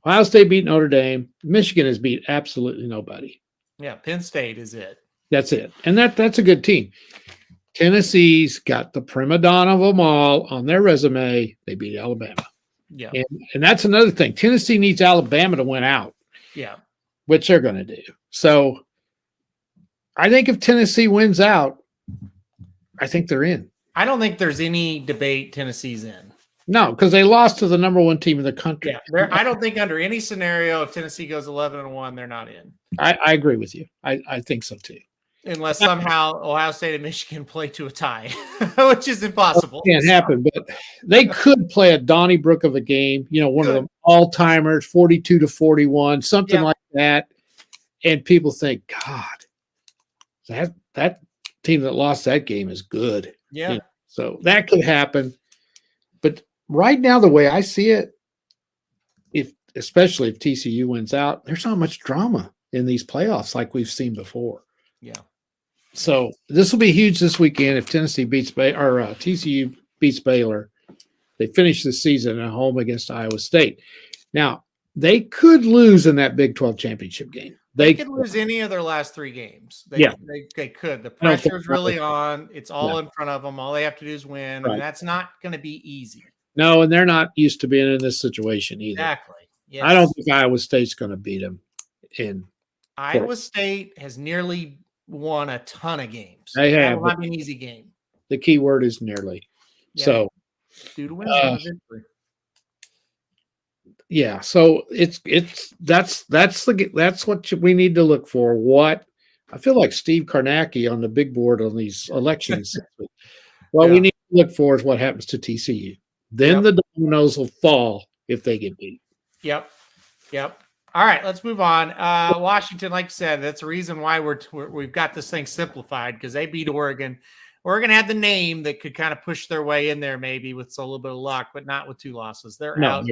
Ohio State beat Notre Dame. Michigan has beat absolutely nobody. Yeah, Penn State is it. That's it. And that's a good team. Tennessee's got the prima donna of them all on their resume. They beat Alabama. Yeah. And that's another thing. Tennessee needs Alabama to win out. Yeah. Which they're going to do. So I think if Tennessee wins out, I think they're in. I don't think there's any debate Tennessee's in. No, because they lost to the number 1 team in the country. Yeah, I don't think under any scenario, if Tennessee goes 11-1, they're not in. I agree with you. I think so too. Unless somehow Ohio State and Michigan play to a tie, which is impossible. It can't happen, but they could play a Donnybrook of a game, one of them all-timers, 42-41, something like that. And people think, God, that team that lost that game is good. Yeah. So that could happen. But right now, the way I see it, especially if TCU wins out, there's not much drama in these playoffs like we've seen before. Yeah. So this will be huge this weekend if Tennessee beats TCU beats Baylor. They finish the season at home against Iowa State. Now, they could lose in that Big 12 championship game. They could lose any of their last 3 games. They could. The pressure's really on. It's all in front of them. All they have to do is win. Right. And that's not going to be easy. No, and they're not used to being in this situation either. Exactly. Yes. I don't think Iowa State's going to beat them. Iowa State has nearly won a ton of games. They have. That will not be an easy game. The key word is nearly. Yeah. So, due to win eventually. Yeah, so that's what we need to look for. What I feel like Steve Karnacki on the big board on these elections. We need to look for is what happens to TCU. Then the dominoes will fall if they get beat. Yep. All right, let's move on. Washington, like you said, that's the reason why we've got this thing simplified, because they beat Oregon. Oregon had the name that could kind of push their way in there maybe with a little bit of luck, but not with 2 losses. They're out.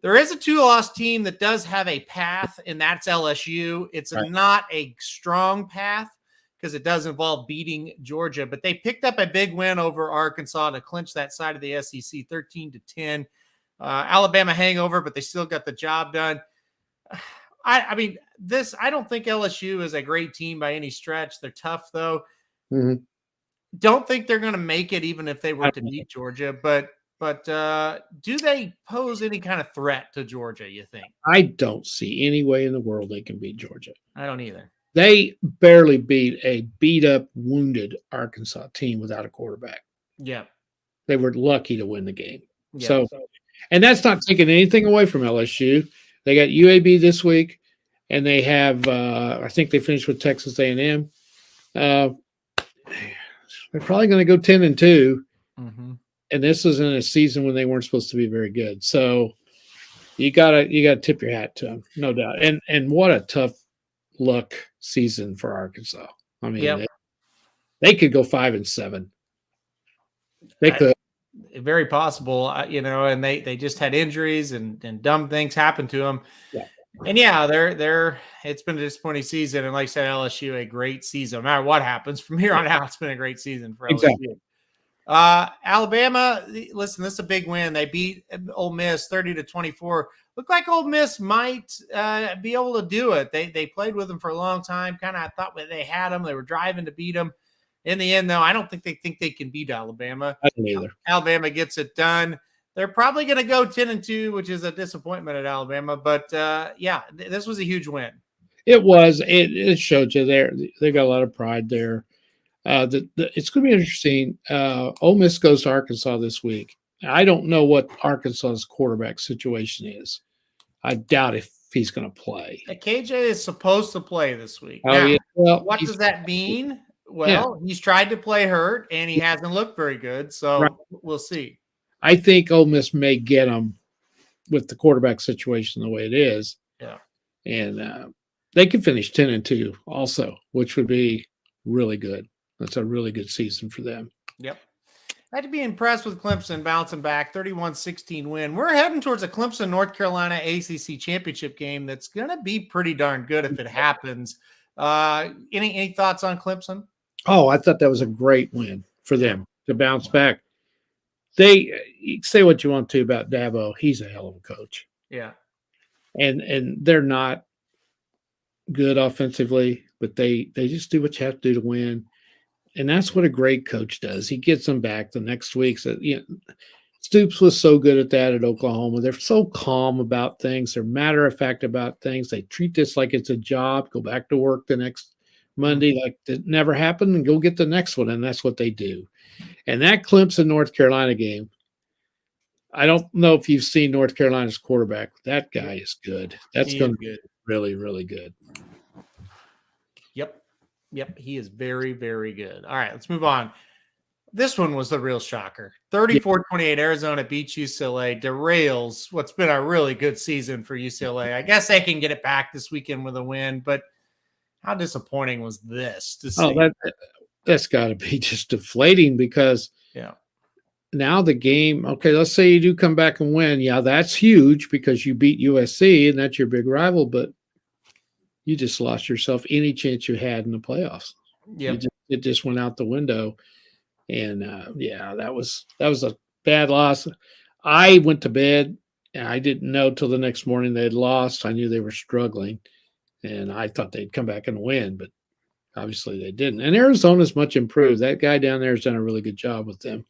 There is a 2-loss team that does have a path, and that's LSU. It's not a strong path because it does involve beating Georgia, but they picked up a big win over Arkansas to clinch that side of the SEC, 13-10. Alabama hangover, but they still got the job done. I don't think LSU is a great team by any stretch. They're tough, though. Mm-hmm. Don't think they're going to make it, even if they were to beat Georgia. But do they pose any kind of threat to Georgia, you think? I don't see any way in the world they can beat Georgia. I don't either. They barely beat a beat-up, wounded Arkansas team without a quarterback. Yeah. They were lucky to win the game. Yeah. So, and that's not taking anything away from LSU. They got UAB this week, and they have, I think they finished with Texas A&M. they're probably going to go 10-2. Mm-hmm. And this is in a season when they weren't supposed to be very good. So you gotta tip your hat to them, no doubt. And what a tough luck season for Arkansas. I mean, Yep. they could go 5-7. They could. Very possible, and they just had injuries and dumb things happen to them. Yeah. And yeah, they're it's been a disappointing season. And like I said, LSU, a great season. No matter what happens from here on out, it's been a great season for LSU. Exactly. Alabama, listen, this is a big win. They beat Ole Miss 30-24. Looked like Ole Miss might be able to do it. They played with them for a long time. Kind of thought they had them. They were driving to beat them. In the end, though, I don't think they can beat Alabama. I don't either. Alabama gets it done. They're probably going to go 10-2, which is a disappointment at Alabama. But this was a huge win. It was. It showed you there. They got a lot of pride there. It's going to be interesting. Ole Miss goes to Arkansas this week. I don't know what Arkansas's quarterback situation is. I doubt if he's going to play. KJ is supposed to play this week. Oh, now, yeah. Well, what does that mean? Well, he's tried to play hurt, and he hasn't looked very good. So we'll see. I think Ole Miss may get him with the quarterback situation the way it is. Yeah. And they could finish 10-2 also, which would be really good. That's a really good season for them. Yep. I had to be impressed with Clemson bouncing back, 31-16 win. We're heading towards a Clemson-North Carolina ACC championship game that's going to be pretty darn good if it happens. Any thoughts on Clemson? Oh, I thought that was a great win for them to bounce back. They say what you want to about Dabo. He's a hell of a coach. Yeah. And they're not good offensively, but they just do what you have to do to win. And that's what a great coach does. He gets them back the next week. So, Stoops was so good at that at Oklahoma. They're so calm about things. They're matter of fact about things. They treat this like it's a job. Go back to work the next Monday like it never happened and go get the next one. And that's what they do. And that Clemson North Carolina game, I don't know if you've seen North Carolina's quarterback. That guy is good. That's going to be really, really good. Yep. He is very, very good. All right, let's move on. This one was the real shocker. 34-28, Arizona beats UCLA, derails what's been a really good season for UCLA. I guess they can get it back this weekend with a win, but how disappointing was this to see? Oh, that's got to be just deflating because now the game, okay, let's say you do come back and win. Yeah, that's huge because you beat USC and that's your big rival, but you just lost yourself any chance you had in the playoffs. Yeah, it just went out the window. And that was a bad loss. I went to bed and I didn't know till the next morning they had lost. I knew they were struggling and I thought they'd come back and win, but obviously they didn't. And Arizona's much improved. That guy down there has done a really good job with them.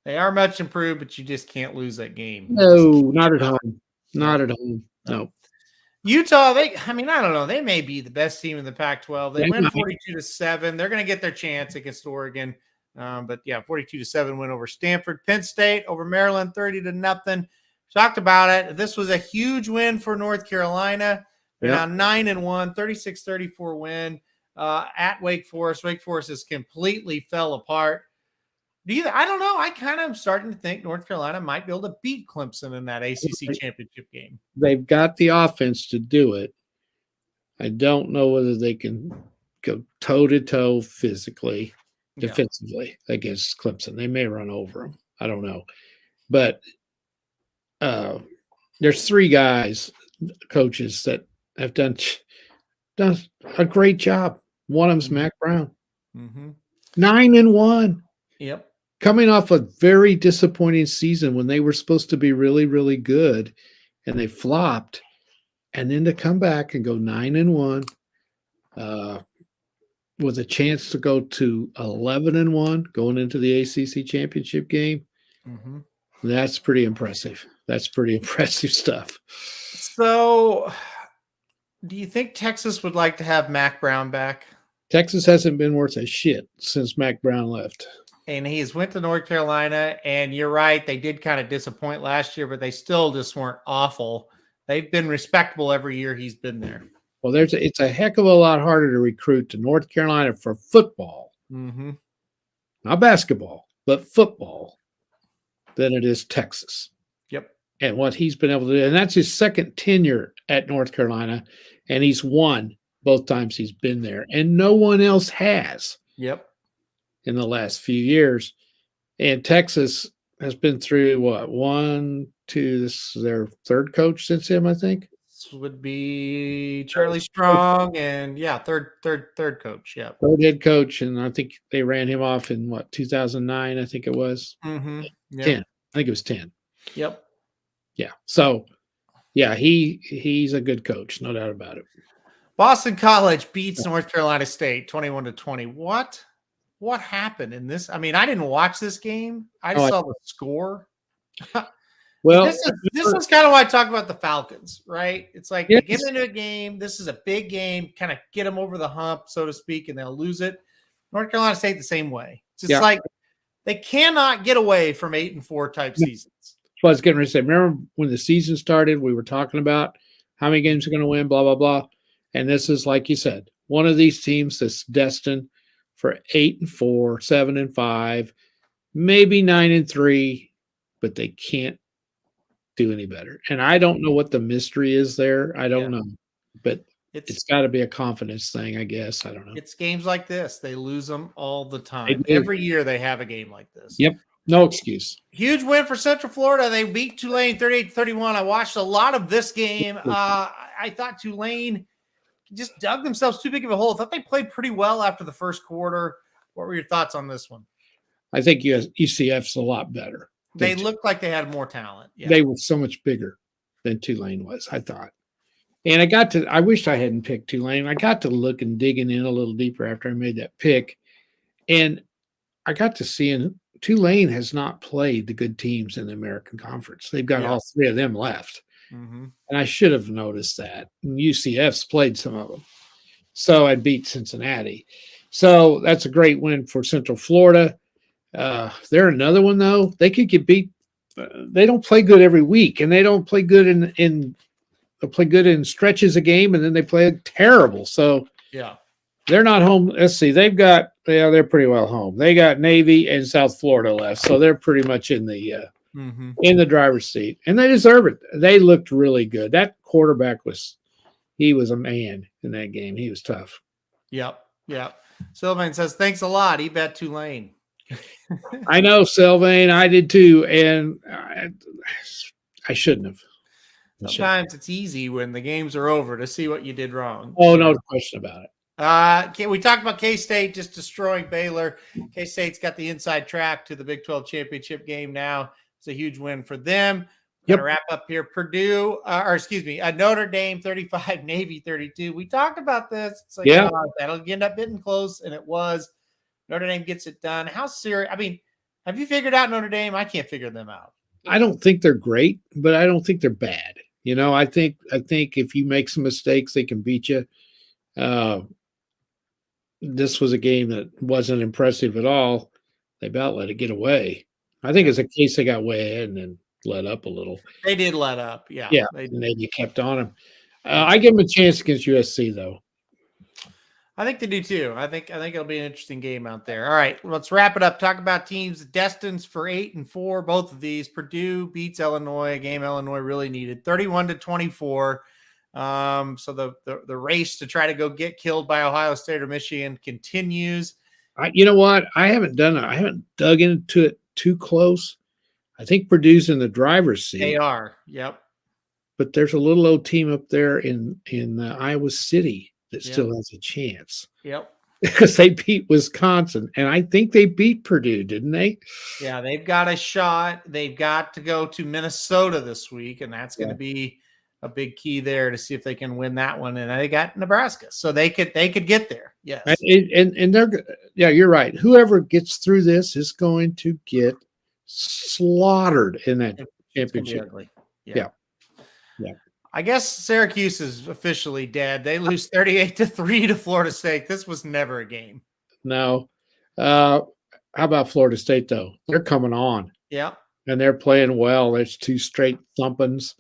They are much improved, but you just can't lose that game. No, not at home. Not at home. No. Utah, I don't know. They may be the best team in the Pac-12. They win 42-7. They're going to get their chance against Oregon. But 42-7 win over Stanford. Penn State over Maryland, 30-0. Talked about it. This was a huge win for North Carolina. They're now 9-1, 36-34 win at Wake Forest. Wake Forest has completely fell apart. I don't know. I kind of am starting to think North Carolina might be able to beat Clemson in that ACC championship game. They've got the offense to do it. I don't know whether they can go toe-to-toe physically, defensively against Clemson. They may run over them. I don't know. But there's three coaches that have done a great job. One of them's Mac Brown. 9-1. Yep. Coming off a very disappointing season when they were supposed to be really, really good and they flopped. And then to come back and go 9-1 with a chance to go to 11-1 going into the ACC championship game. That's pretty impressive. That's pretty impressive stuff. So do you think Texas would like to have Mac Brown back? Texas hasn't been worth a shit since Mac Brown left. And he's went to North Carolina, and you're right, they did kind of disappoint last year, but they still just weren't awful. They've been respectable every year he's been there. Well, it's a heck of a lot harder to recruit to North Carolina for football not basketball, but football, than it is Texas. Yep. And what he's been able to do. And that's his second tenure at North Carolina. And he's won both times he's been there. And no one else has Yep. in the last few years. And Texas has been through what, this is their third coach since him, I think. This would be Charlie Strong, and third coach. Yeah. Third head coach. And I think they ran him off in 2009, I think it was. Mm-hmm. 10. I think it was 10. Yep. Yeah. So yeah, he's a good coach, no doubt about it. Boston College beats North Carolina State 21-20. What happened in this? I mean, I didn't watch this game. I just saw the score. Well, this is kind of why I talk about the Falcons, right? It's like they get into a game. This is a big game, kind of get them over the hump, so to speak, and they'll lose it. North Carolina State the same way. It's just like they cannot get away from 8-4 type seasons. So I was getting ready to say, remember when the season started, we were talking about how many games are going to win, blah, blah, blah. And this is, like you said, one of these teams that's destined for 8-4, 7-5, maybe 9-3, but they can't do any better. And I don't know what the mystery is there. I don't know, but it's got to be a confidence thing, I guess. I don't know. It's games like this. They lose them all the time. Every year they have a game like this. Yep. No excuse. Huge win for Central Florida. They beat Tulane 38-31. I watched a lot of this game. I thought Tulane just dug themselves too big of a hole. I thought they played pretty well after the first quarter. What were your thoughts on this one? I think UCF's a lot better. They looked like they had more talent. Yeah. They were so much bigger than Tulane was, I thought. And I wished I hadn't picked Tulane. I got to look and digging in a little deeper after I made that pick. And I got to seeing Tulane has not played the good teams in the American Conference. They've got all three of them left. Mm-hmm. And I should have noticed that. And UCF's played some of them. So I beat Cincinnati. So that's a great win for Central Florida. They're another one, though. They could get beat. They don't play good every week, and they don't play good they play good in stretches of game, and then they play terrible. So they're not home. Let's see. They're pretty well home. They got Navy and South Florida left, so they're pretty much in the driver's seat, and they deserve it. They looked really good. That quarterback was a man in that game. He was tough. Yep. Sylvain says, thanks a lot. He bet Tulane. I know, Sylvain. I did too, and I shouldn't have. Sometimes it's easy when the games are over to see what you did wrong. Oh, no question about it. We talked about K-State just destroying Baylor. K-State's got the inside track to the Big 12 championship game now. It's a huge win for them. Gonna wrap up here. Notre Dame 35, Navy 32. We talked about this. It's like, that'll end up getting close, and it was. Notre Dame gets it done. How serious? I mean, have you figured out Notre Dame? I can't figure them out. I don't think they're great, but I don't think they're bad. You know, I think if you make some mistakes, they can beat you. This was a game that wasn't impressive at all. They about let it get away. I think it's a case they got way ahead and then let up a little. They did let up. Yeah. And then you kept on them. I give them a chance against USC, though. I think they do too. I think it'll be an interesting game out there. All right, let's wrap it up. Talk about teams destined for 8-4. Both of these. Purdue beats Illinois, a game Illinois really needed, 31-24. So the race to try to go get killed by Ohio State or Michigan continues. You know what? I haven't dug into it too close. I think Purdue's in the driver's seat. They are. Yep. But there's a little old team up there in Iowa City that still has a chance. Yep. Because they beat Wisconsin, and I think they beat Purdue, didn't they? Yeah, they've got a shot. They've got to go to Minnesota this week, and that's going to be a big key there to see if they can win that one. And they got Nebraska, so they could get there. Yes, and they're you're right. Whoever gets through this is going to get slaughtered in that championship. Yeah. I guess Syracuse is officially dead. They lose 38-3 to Florida State. This was never a game. No. How about Florida State, though? They're coming on. Yeah. And they're playing well. There's two straight thumpings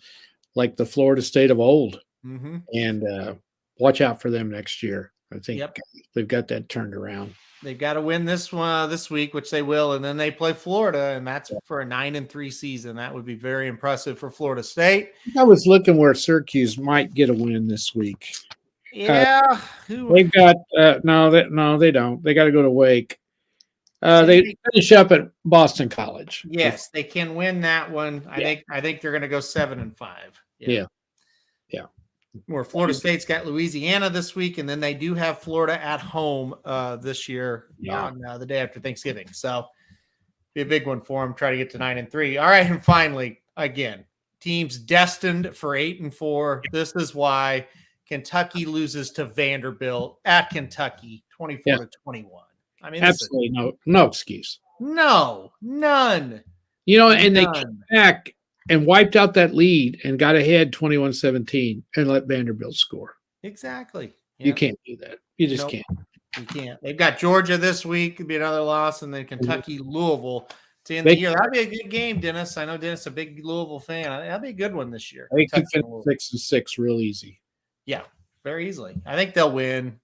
like the Florida State of old. Mm-hmm. And watch out for them next year. I think they've got that turned around. They've got to win this one this week, which they will, and then they play Florida, and that's for a 9-3 season. That would be very impressive for Florida State. I was looking where Syracuse might get a win this week. Yeah, They've got no, they don't. They got to go to Wake. They finish up at Boston College. Yes, they can win that one. I think they're going to go 7-5. Yeah. Where Florida State's got Louisiana this week, and then they do have Florida at home this year on the day after Thanksgiving. So be a big one for them. Try to get to 9-3. All right, and finally, again, teams destined for 8-4. This is why Kentucky loses to Vanderbilt at Kentucky, 24-21. I mean, absolutely no excuse. No, none. And they came back and wiped out that lead and got ahead 21-17 and let Vanderbilt score. Exactly. Yep. You can't do that. You just can't. You can't. They've got Georgia this week. Could be another loss, and then Kentucky, Louisville to end the year. That'd be a good game, Dennis. I know Dennis is a big Louisville fan. That'd be a good one this year. They could finish 6-6 real easy. Yeah, very easily. I think they'll win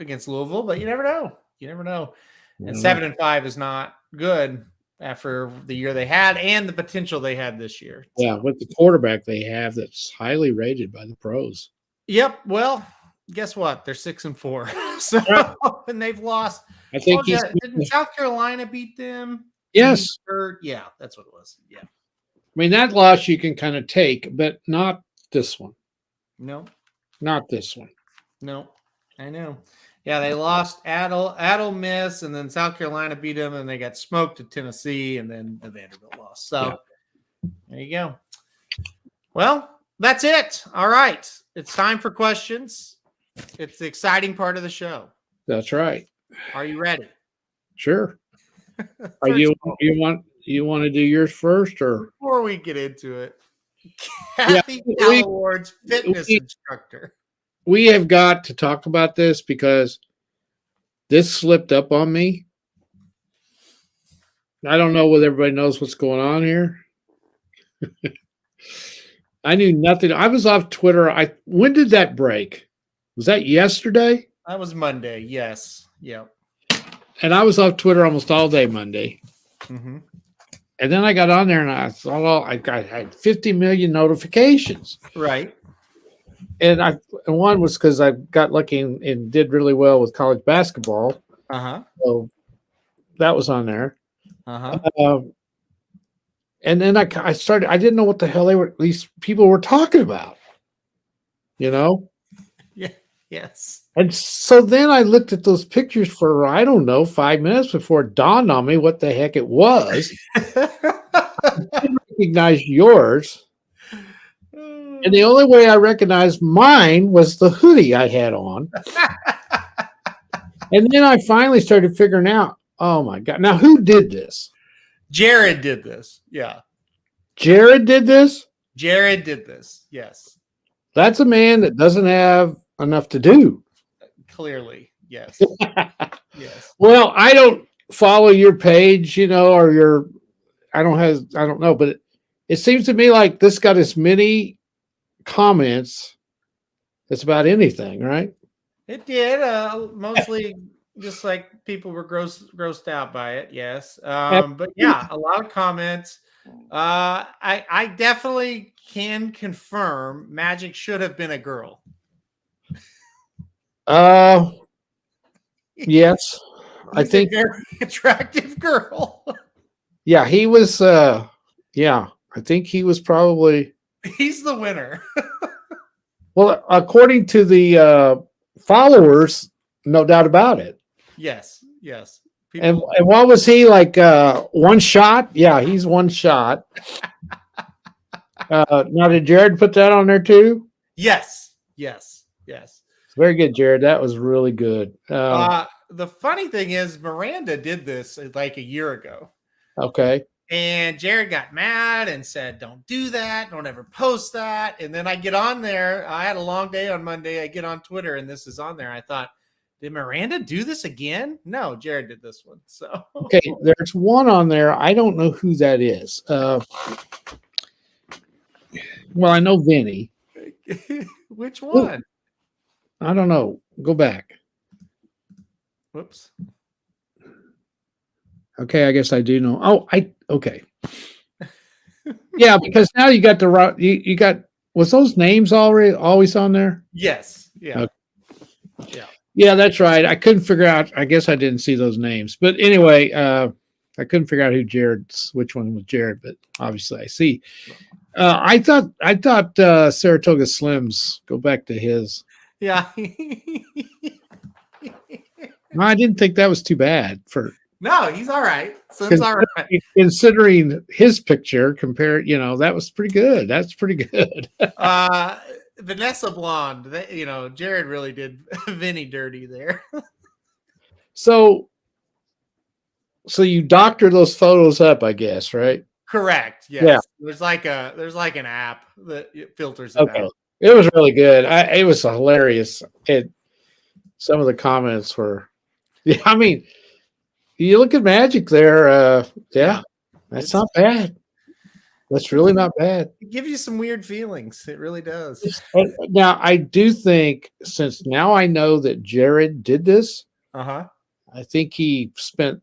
against Louisville, but you never know. You never know. And 7-5 is not good after the year they had and the potential they had this year. Yeah, with the quarterback they have that's highly rated by the pros. Yep. Well, guess what? They're 6-4. So and they've lost. I think didn't South Carolina beat them? Yes. Yeah, that's what it was. Yeah. I mean, that loss you can kind of take, but not this one. No. Not this one. No. I know. Yeah, they lost at Ole Miss, and then South Carolina beat them, and they got smoked at Tennessee, and then the Vanderbilt lost. So There you go. Well, that's it. All right. It's time for questions. It's the exciting part of the show. That's right. Are you ready? Sure. Are you want to do yours first, or before we get into it? Kathy Awards fitness instructor. We have got to talk about this because this slipped up on me. I don't know whether everybody knows what's going on here. I knew nothing. I was off Twitter. When did that break? Was that yesterday? That was Monday. Yes. Yep. And I was off Twitter almost all day Monday. Mm-hmm. And then I got on there and I thought, I had 50 million notifications. Right. And one was because I got lucky and did really well with college basketball. Uh-huh. So that was on there. Uh-huh. And then I started, I didn't know what the hell these people were talking about. Yeah. Yes. And so then I looked at those pictures for, I don't know, 5 minutes before it dawned on me what the heck it was. I didn't recognize yours. And the only way I recognized mine was the hoodie I had on. And then I finally started figuring out, oh my God. Now, who did this? Jared did this. Yeah. Jared did this? Jared did this. Yes. That's a man that doesn't have enough to do. Clearly. Yes. Yes. Well, I don't follow your page, or I don't know, but it seems to me like this got as many comments as about anything, right? It did. Mostly just like people were grossed out by it. Yes. But yeah, a lot of comments. I definitely can confirm Magic should have been a girl. Yes. I think a very attractive girl. Yeah, he was I think he was probably he's the winner. Well, according to the followers, no doubt about it. Yes. And what was he like? One shot? Yeah, he's one shot. Now, did Jared put that on there too? Yes. Very good, Jared. That was really good. The funny thing is, Miranda did this like a year ago. Okay. And Jared got mad and said, don't do that. Don't ever post that. And then I get on there. I had a long day on Monday. I get on Twitter and this is on there. I thought, did Miranda do this again? No, Jared did this one. So okay, there's one on there. I don't know who that is. Well, I know Vinny. Which one? I don't know. Go back. Whoops. Okay, I guess I do know. Okay. Yeah, because now you got you got was those names already always on there? Yes. Yeah. Okay. Yeah. Yeah, that's right. I couldn't figure out. I guess I didn't see those names, but anyway, I couldn't figure out which one was Jared, but obviously I see. I thought Saratoga Slims. Go back to his. Yeah. No, I didn't think that was too bad for No, he's all right. Slim's all right. considering his picture. Compared, that was pretty good. That's pretty good. Vanessa Blonde, Jared really did Vinny dirty there. So you doctor those photos up, I guess, right? Correct. Yes. Yeah. There's like an app that filters it out. It was really good. It was hilarious. Some of the comments were, yeah. I mean, you look at Magic there. Yeah, that's not bad. That's really not bad. It gives you some weird feelings. It really does. Now, I do think since now I know that Jared did this, I think he spent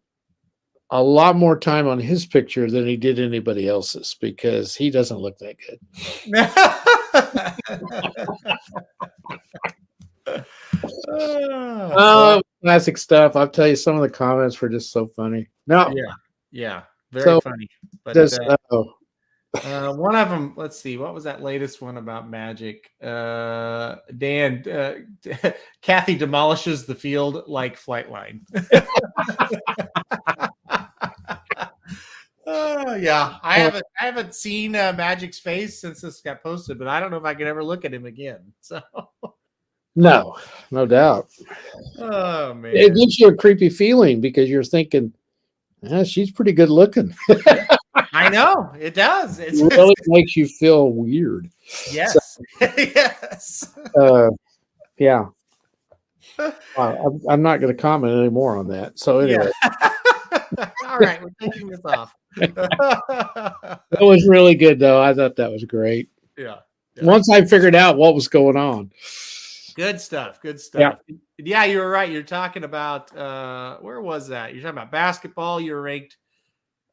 a lot more time on his picture than he did anybody else's because he doesn't look that good. Classic stuff. I'll tell you, some of the comments were just so funny. No, yeah, very funny. But one of them, let's see, what was that latest one about Magic? Dan, Kathy demolishes the field like Flightline. Yeah, I haven't seen Magic's face since this got posted, but I don't know if I can ever look at him again. So no doubt. Oh man, it gives you a creepy feeling because you're thinking, she's pretty good looking. I know it does. It really makes you feel weird. Yes, so, yes. Yeah. I'm not going to comment anymore on that. So anyway. Yeah. All right, we're taking this off. That was really good, though. I thought that was great. Yeah. Once I figured out what was going on. Good stuff. Yeah, you were right. You're talking about where was that? You're talking about basketball. You were ranked.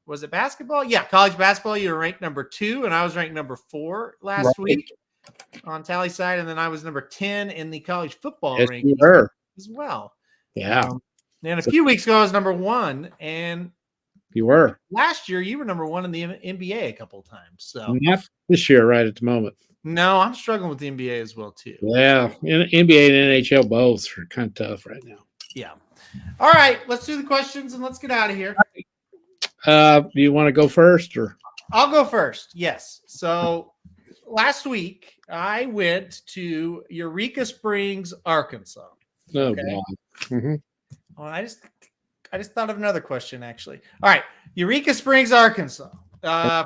Was it basketball? Yeah, college basketball. You were ranked number 2, and I was ranked number 4 last week on Tally side, and then I was number 10 in the college football ranking as well. Yeah. And a few weeks ago, I was number 1, and you were. Last year, you were number 1 in the NBA a couple of times. So not this year, right at the moment. No, I'm struggling with the NBA as well too. Yeah, NBA and NHL both are kind of tough right now. Yeah. All right, let's do the questions and let's get out of here. Do you want to go first, or I'll go first? Yes. So last week I went to Eureka Springs, Arkansas. Oh, okay. God. Mm-hmm. Well, I just thought of another question, actually. All right, Eureka Springs, Arkansas.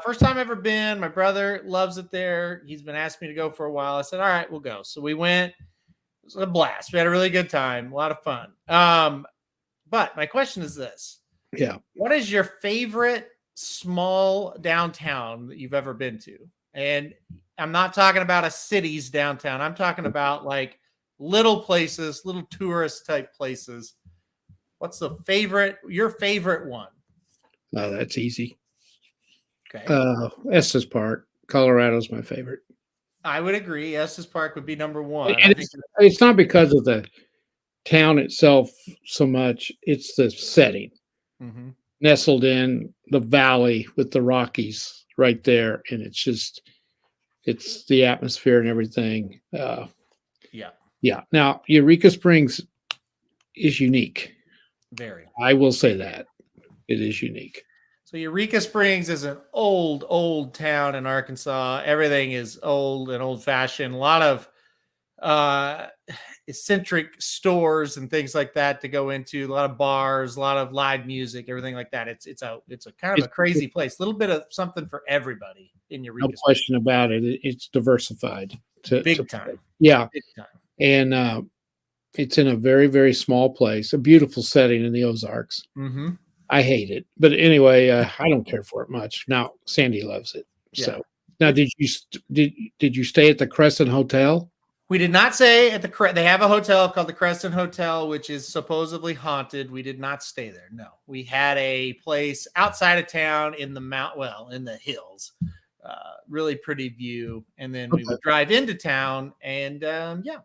First time ever been. My brother loves it there. He's been asking me to go for a while. I said, all right, we'll go. So we went. It was a blast. We had a really good time. A lot of fun. But my question is this. Yeah. What is your favorite small downtown that you've ever been to? And I'm not talking about a city's downtown. I'm talking about like little places, little tourist type places. What's your favorite one? Oh, that's easy. Okay. Estes Park, Colorado's my favorite. I would agree. Estes Park would be number 1. And it's not because of the town itself so much. It's the setting. Mm-hmm. Nestled in the valley with the Rockies right there. And it's the atmosphere and everything. Yeah. Now, Eureka Springs is unique. Very. I will say that. It is unique. So Eureka Springs is an old town in Arkansas. Everything is old and old-fashioned. A lot of eccentric stores and things like that to go into. A lot of bars, a lot of live music, everything like that. It's a kind of a crazy place. A little bit of something for everybody in Eureka. No question about it. It's diversified. Big time. Yeah. Big time. And it's in a very, very small place, a beautiful setting in the Ozarks. Mm-hmm. I hate it, but anyway, I don't care for it much. Now Sandy loves it. Yeah. So now, did you stay at the Crescent Hotel? We did not say at they have a hotel called the Crescent Hotel, which is supposedly haunted. We did not stay there. No, we had a place outside of town in in the hills, really pretty view. And then we would drive into town, and it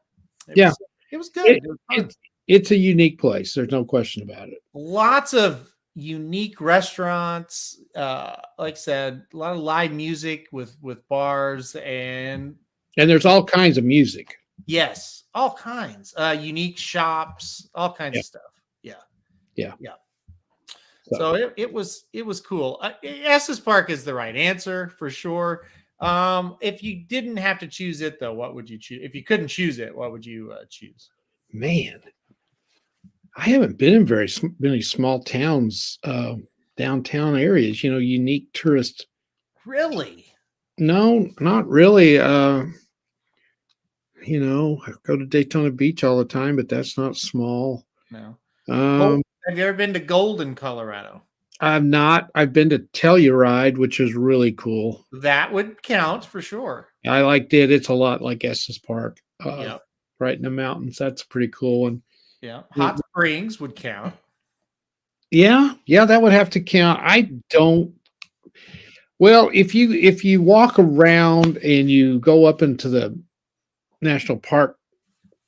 was good. It was fun. It's a unique place. There's no question about it. Lots of unique restaurants. Like I said, a lot of live music with bars and there's all kinds of music. Yes, all kinds. Unique shops, all kinds of stuff. Yeah. So it was cool. Estes Park is the right answer for sure. If you didn't have to choose it though, what would you choose? If you couldn't choose it, what would you choose? Man, I haven't been in many small towns, downtown areas, unique tourist. Really? No, not really. I go to Daytona Beach all the time, but that's not small. No. Have you ever been to Golden, Colorado? I've not. I've been to Telluride, which is really cool. That would count for sure. I liked it. It's a lot like Estes Park, right in the mountains. That's a pretty cool one. Yeah. Hot Springs would count. Yeah, that would have to count. I don't. Well, if you walk around and you go up into the national park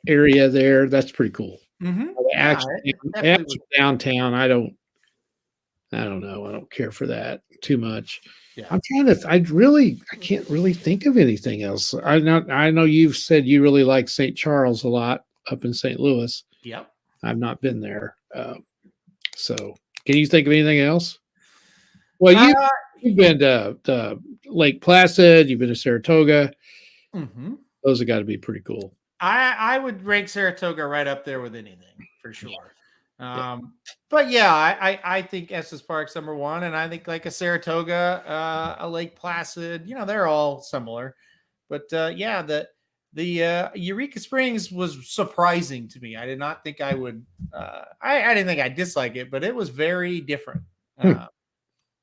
area there, that's pretty cool. Mm-hmm. Actually, downtown, I don't know. I don't care for that too much. Yeah. I can't really think of anything else. I know you've said you really like St. Charles a lot up in St. Louis. Yep. I've not been there. So can you think of anything else? Well, you've been to Lake Placid, you've been to Saratoga. Mm-hmm. Those have got to be pretty cool. I would rank Saratoga right up there with anything for sure. But yeah, I think Estes Park's number one, and I think like a Saratoga, a Lake Placid, they're all similar. But the Eureka Springs was surprising to me. I did not think I would. I didn't think I'd dislike it, but it was very different.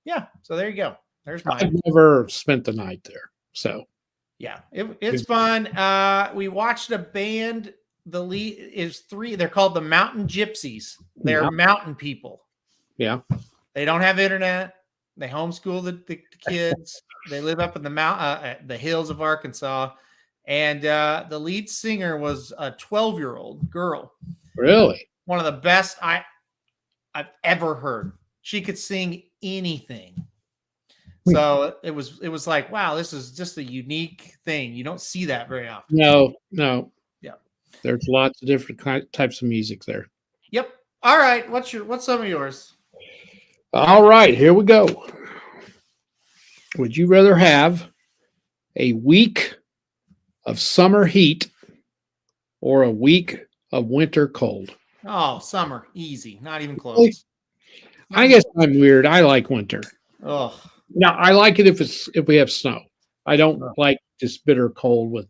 Yeah, so there you go. There's mine. I've never spent the night there, so yeah, it's fun. We watched a band. The lead is 3. They're called the Mountain Gypsies. They're mountain people. Yeah, they don't have internet. They homeschool the kids. They live up in the hills of Arkansas, and the lead singer was a 12-year-old girl. Really, one of the best I've ever heard. She could sing anything. So it was like, wow, this is just a unique thing. You don't see that very often. No. Yeah. There's lots of different types of music there. Yep. All right. What's some of yours? All right, here we go. Would you rather have a week of summer heat or a week of winter cold? Oh, summer. Easy. Not even close. I guess I'm weird. I like winter. Oh. Now I like it if we have snow. I don't like just bitter cold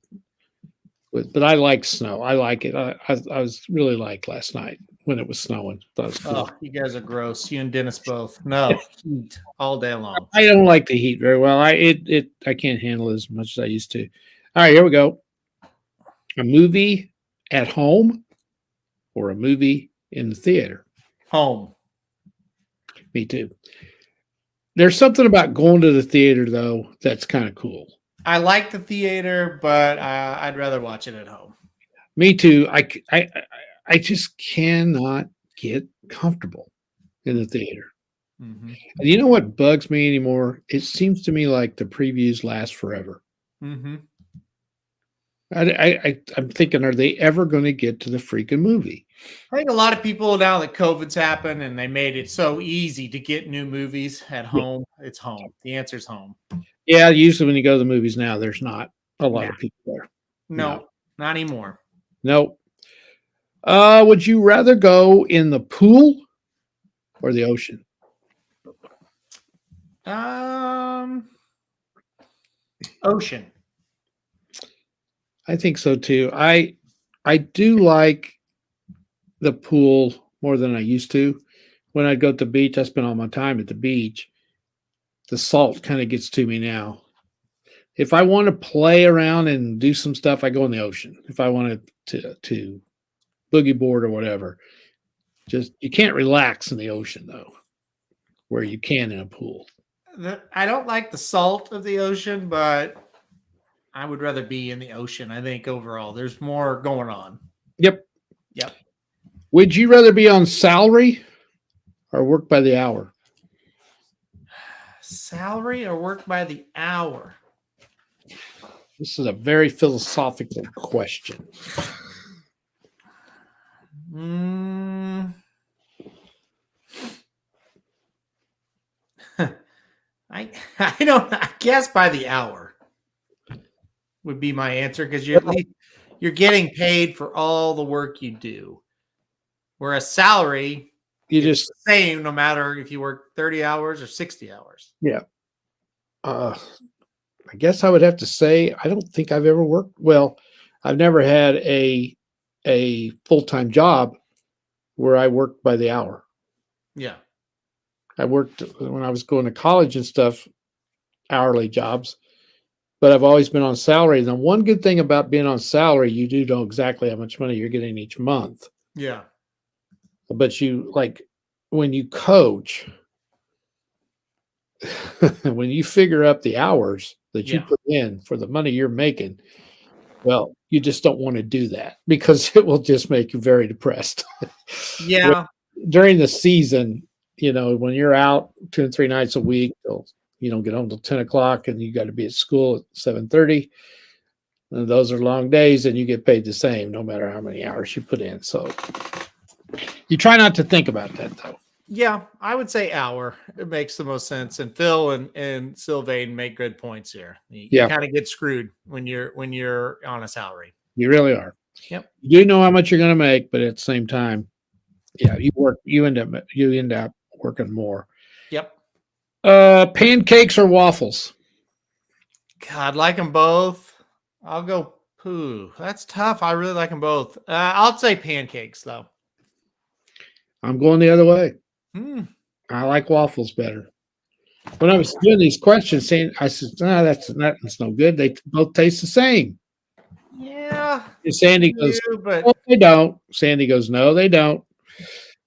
but I like snow. I like it. I was really like last night when it was snowing. That was cool. Oh, you guys are gross. You and Dennis both. No, heat all day long. I don't like the heat very well. I can't handle it as much as I used to. All right, here we go. A movie at home or a movie in the theater? Home. Me too. There's something about going to the theater though that's kind of cool. I like the theater, but I'd rather watch it at home. Me too. I just cannot get comfortable in the theater. Mm-hmm. And you know what bugs me anymore? It seems to me like the previews last forever. Mm-hmm. I'm thinking, are they ever going to get to the freaking movie? I think a lot of people now that COVID's happened and they made it so easy to get new movies at home. It's home. The answer's home. Yeah, usually when you go to the movies now, there's not a lot of people there. No, not anymore. Nope. Would you rather go in the pool or the ocean? Ocean. I think so too. I do like the pool more than I used to. When I go to the beach, I spend all my time at the beach. The salt kind of gets to me now. If I want to play around and do some stuff, I go in the ocean. If I wanted to boogie board or whatever, just you can't relax in the ocean though, where you can in a pool. I don't like the salt of the ocean, but I would rather be in the ocean. I think overall there's more going on. Yep. Yep. Would you rather be on salary or work by the hour? Salary or work by the hour? This is a very philosophical question. I don't. I guess by the hour would be my answer because you're getting paid for all the work you do, whereas salary You is just the same no matter if you work 30 hours or 60 hours. I guess I would have to say I don't think I've ever worked. Well, I've never had a full-time job where I worked by the hour. Yeah. I worked when I was going to college and stuff, hourly jobs, but I've always been on salary. And the one good thing about being on salary, you do know exactly how much money you're getting each month. Yeah. But you like when you coach, when you figure up the hours that you Yeah. put in for the money you're making, well, you just don't want to do that because it will just make you very depressed. Yeah. During the season, when you're out 2 and 3 nights a week, you don't get home till 10 o'clock and you got to be at school at 7:30. And those are long days and you get paid the same no matter how many hours you put in. So you try not to think about that though. Yeah, I would say hour. It makes the most sense. And Phil and Sylvain make good points here. You kind of get screwed when you're on a salary. You really are. Yep. You do know how much you're going to make, but at the same time, you end up working more. Yep. Pancakes or waffles? God, like them both. I'll go poo. That's tough. I really like them both. I'll say pancakes though. I'm going the other way. I like waffles better. When I was doing these questions, I said, "No, that's no good. They both taste the same." Yeah. And Sandy goes, but "Oh, they don't." Sandy goes, "No, they don't.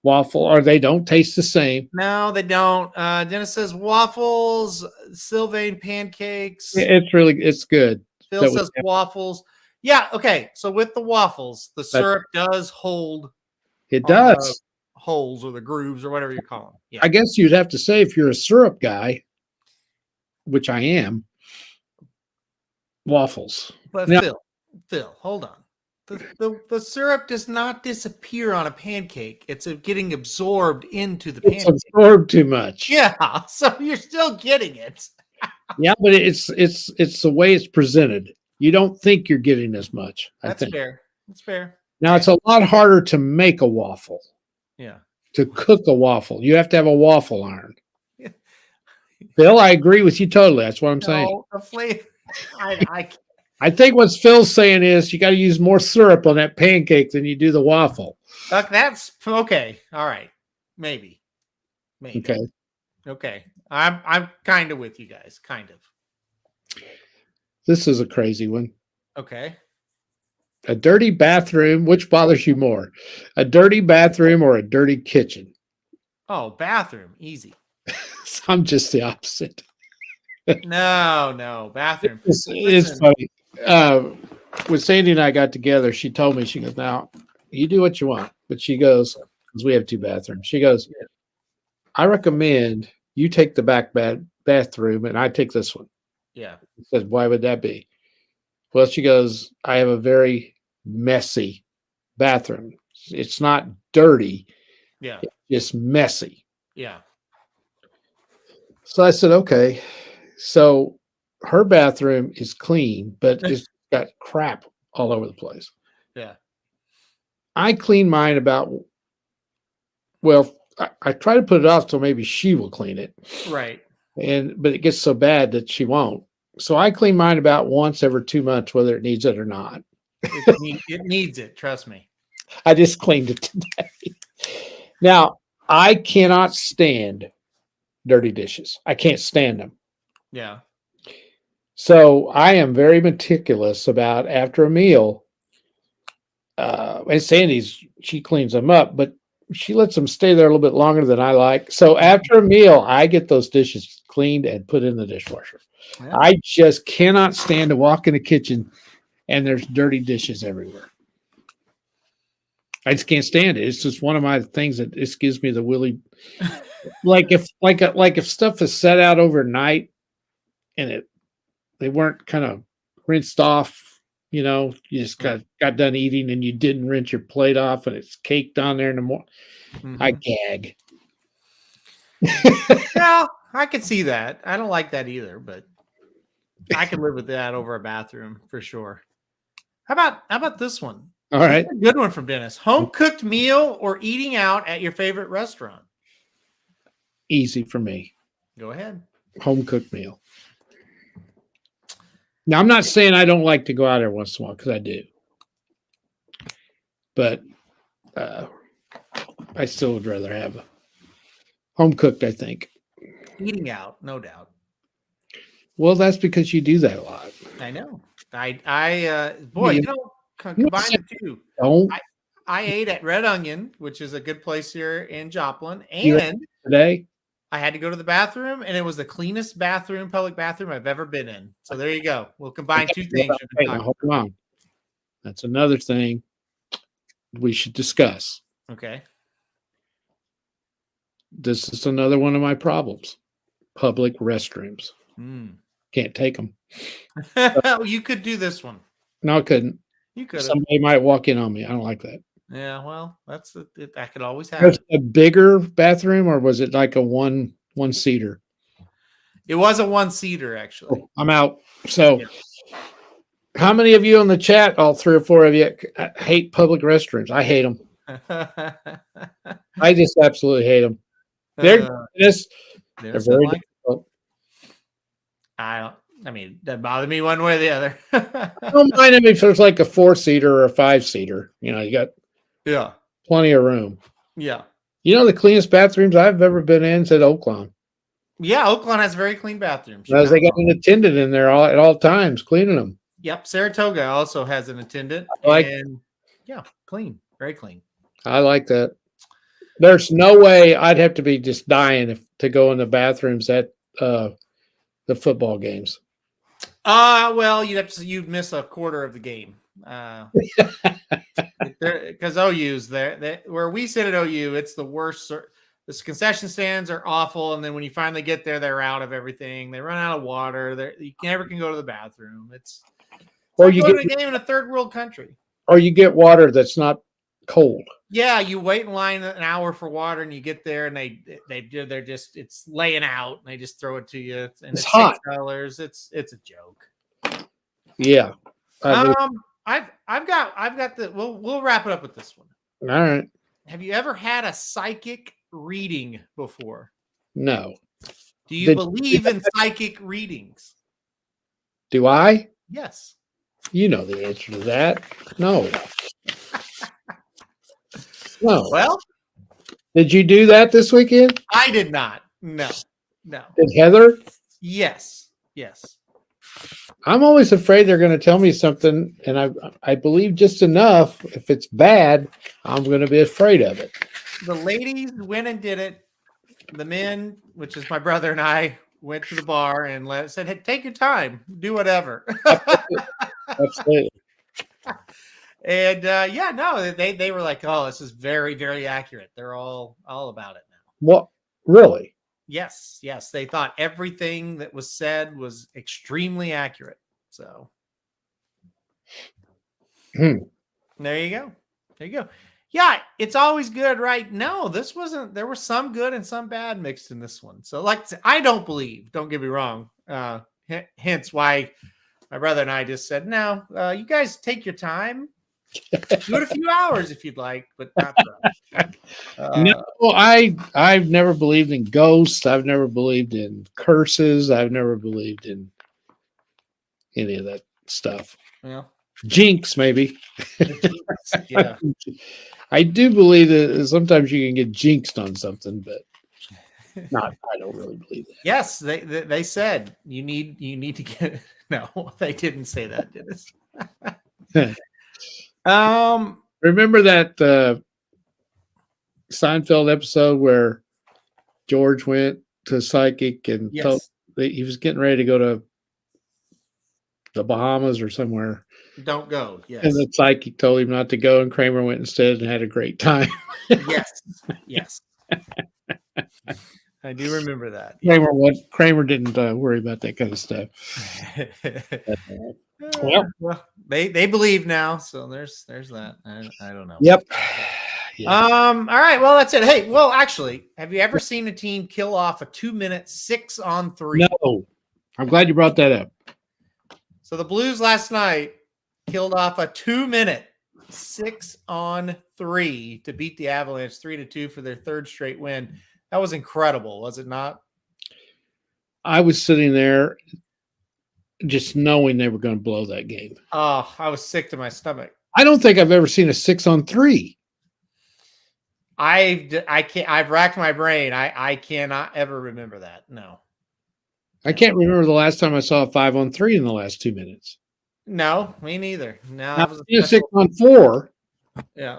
Waffle or they don't taste the same." no, they don't. Dennis says waffles. Sylvain pancakes. It's good. Phil says waffles. Yeah. Okay. So with the waffles, the syrup does hold. It does. Holes or the grooves or whatever you call them. Yeah. I guess you'd have to say if you're a syrup guy, which I am, waffles. But now, Phil, hold on. The syrup does not disappear on a pancake. It's getting absorbed into the pancake. It's absorbed too much. Yeah, so you're still getting it. Yeah, but it's the way it's presented. You don't think you're getting as much. That's fair. That's fair. Now it's a lot harder to make a waffle. Yeah. To cook a waffle, you have to have a waffle iron. Phil, I agree with you totally. That's what I'm saying. I think what Phil's saying is you got to use more syrup on that pancake than you do the waffle. That's okay. All right. Maybe. Okay. I'm kind of with you guys. Kind of. This is a crazy one. Okay. A dirty bathroom, which bothers you more? A dirty bathroom or a dirty kitchen? Oh, bathroom. Easy. I'm just the opposite. No. Bathroom. It's funny. When Sandy and I got together, she told me, she goes, "Now, you do what you want." But she goes, because we have 2 bathrooms, she goes, "I recommend you take the back bathroom and I take this one." Yeah. I said, "Why would that be?" Well, she goes, "I have a very messy bathroom. It's not dirty. Yeah. It's messy." Yeah. So I said, "Okay." So her bathroom is clean, but it's got crap all over the place. Yeah. I clean mine I try to put it off till maybe she will clean it. Right. But it gets so bad that she won't. So I clean mine about once every 2 months, whether it needs it or not. It needs it. Trust me. I just cleaned it today. Now, I cannot stand dirty dishes. I can't stand them. Yeah. So I am very meticulous about after a meal. And she cleans them up, but she lets them stay there a little bit longer than I like. So after a meal, I get those dishes cleaned and put in the dishwasher. Yeah. I just cannot stand to walk in the kitchen and there's dirty dishes everywhere. I just can't stand it. It's just one of my things that just gives me the willy. Like if stuff is set out overnight and they weren't kind of rinsed off. You just got done eating and you didn't rinse your plate off and it's caked on there in the morning. Mm-hmm. I gag. Yeah, I could see that. I don't like that either, but I could live with that over a bathroom for sure. How about this one? All right. A good one from Dennis. Home cooked meal or eating out at your favorite restaurant? Easy for me. Go ahead. Home cooked meal. Now, I'm not saying I don't like to go out there once in a while because I do. But I still would rather have home cooked, I think. Eating out, no doubt. Well, that's because you do that a lot. I know. Boy, combine the two. Don't I ate at Red Onion, which is a good place here in Joplin, and today. I had to go to the bathroom, and it was the cleanest public bathroom I've ever been in. So there you go. We'll combine two things. Hey, now, hold on. That's another thing we should discuss. Okay. This is another one of my problems. Public restrooms. Can't take them. You could do this one. No, I couldn't. You could. Somebody might walk in on me. I don't like that. Yeah, well, that could always happen. Was it a bigger bathroom or was it like a one seater? It was a one seater, actually. Oh, I'm out. So, How many of you in the chat? All 3 or 4 of you hate public restrooms. I hate them. I just absolutely hate them. They're very difficult. Doesn't bother me one way or the other. I don't mind if there's like a 4-seater or a 5-seater. You got plenty of room. Yeah. The cleanest bathrooms I've ever been in is at Oaklawn. Yeah, Oaklawn has very clean bathrooms. They got an attendant in there at all times cleaning them. Yep, Saratoga also has an attendant. Clean, very clean. I like that. There's no way I'd have to be just dying to go in the bathrooms at the football games. Well, you'd miss a quarter of the game. Because OU's there. Where we sit at OU, it's the worst. The concession stands are awful, and then when you finally get there, they're out of everything. They run out of water. You never can go to the bathroom. It's like you go to a game in a third world country. Or you get water that's not cold. Yeah, you wait in line an hour for water, and you get there, and it's laying out, and they just throw it to you, and it's hot. $6. It's a joke. Yeah. I've got the. We'll wrap it up with this one. All right. Have you ever had a psychic reading before? No. Do you believe in psychic readings? Do I? Yes. You know the answer to that. No. No. Well, did you do that this weekend? I did not. No. Did Heather? Yes. I'm always afraid they're going to tell me something, and I believe just enough. If it's bad, I'm going to be afraid of it. The ladies went and did it. The men, which is my brother and I, went to the bar and said, "Hey, take your time, do whatever." Absolutely. And they were like, "Oh, this is very, very accurate." They're all about it now. What? Really? Yes. They thought everything that was said was extremely accurate. So there you go. Yeah, it's always good, right? No, this wasn't. There was some good and some bad mixed in this one. So, I don't believe. Don't get me wrong. Hence why my brother and I just said, "No, you guys take your time. Do it a few hours if you'd like, but not for us." No, I've never believed in ghosts. I've never believed in curses. I've never believed in any of that stuff. Yeah. Jinx, maybe. Yeah. I do believe that sometimes you can get jinxed on something, but Not, I don't really believe that. Yes, they said you need to get. No, they didn't say that, Dennis. Remember that Seinfeld episode where George went to psychic and Yes. he was getting ready to go to the Bahamas or somewhere, Don't go. Yes. and the psychic told him not to go, and Kramer went instead and had a great time. Yes. Yes. I do remember that. Kramer didn't worry about that kind of stuff. Well, they believe now, so there's that. I don't know. Yep. All right. Well, that's it. Hey, well, actually, have you ever seen a team kill off a 2-minute 6-on-3? No. I'm glad you brought that up. So the Blues last night killed off a 2-minute 6-on-3 to beat the Avalanche 3-2 for their third straight win. That was incredible, was it not? I was sitting there just knowing they were going to blow that game. Oh, I was sick to my stomach. I don't think I've ever seen a 6-on-3. I've racked my brain. I cannot ever remember that. No. I can't remember the last time I saw a 5-on-3 in the last 2 minutes. No, me neither. No, Now, that was a a special- 6-on-4, yeah.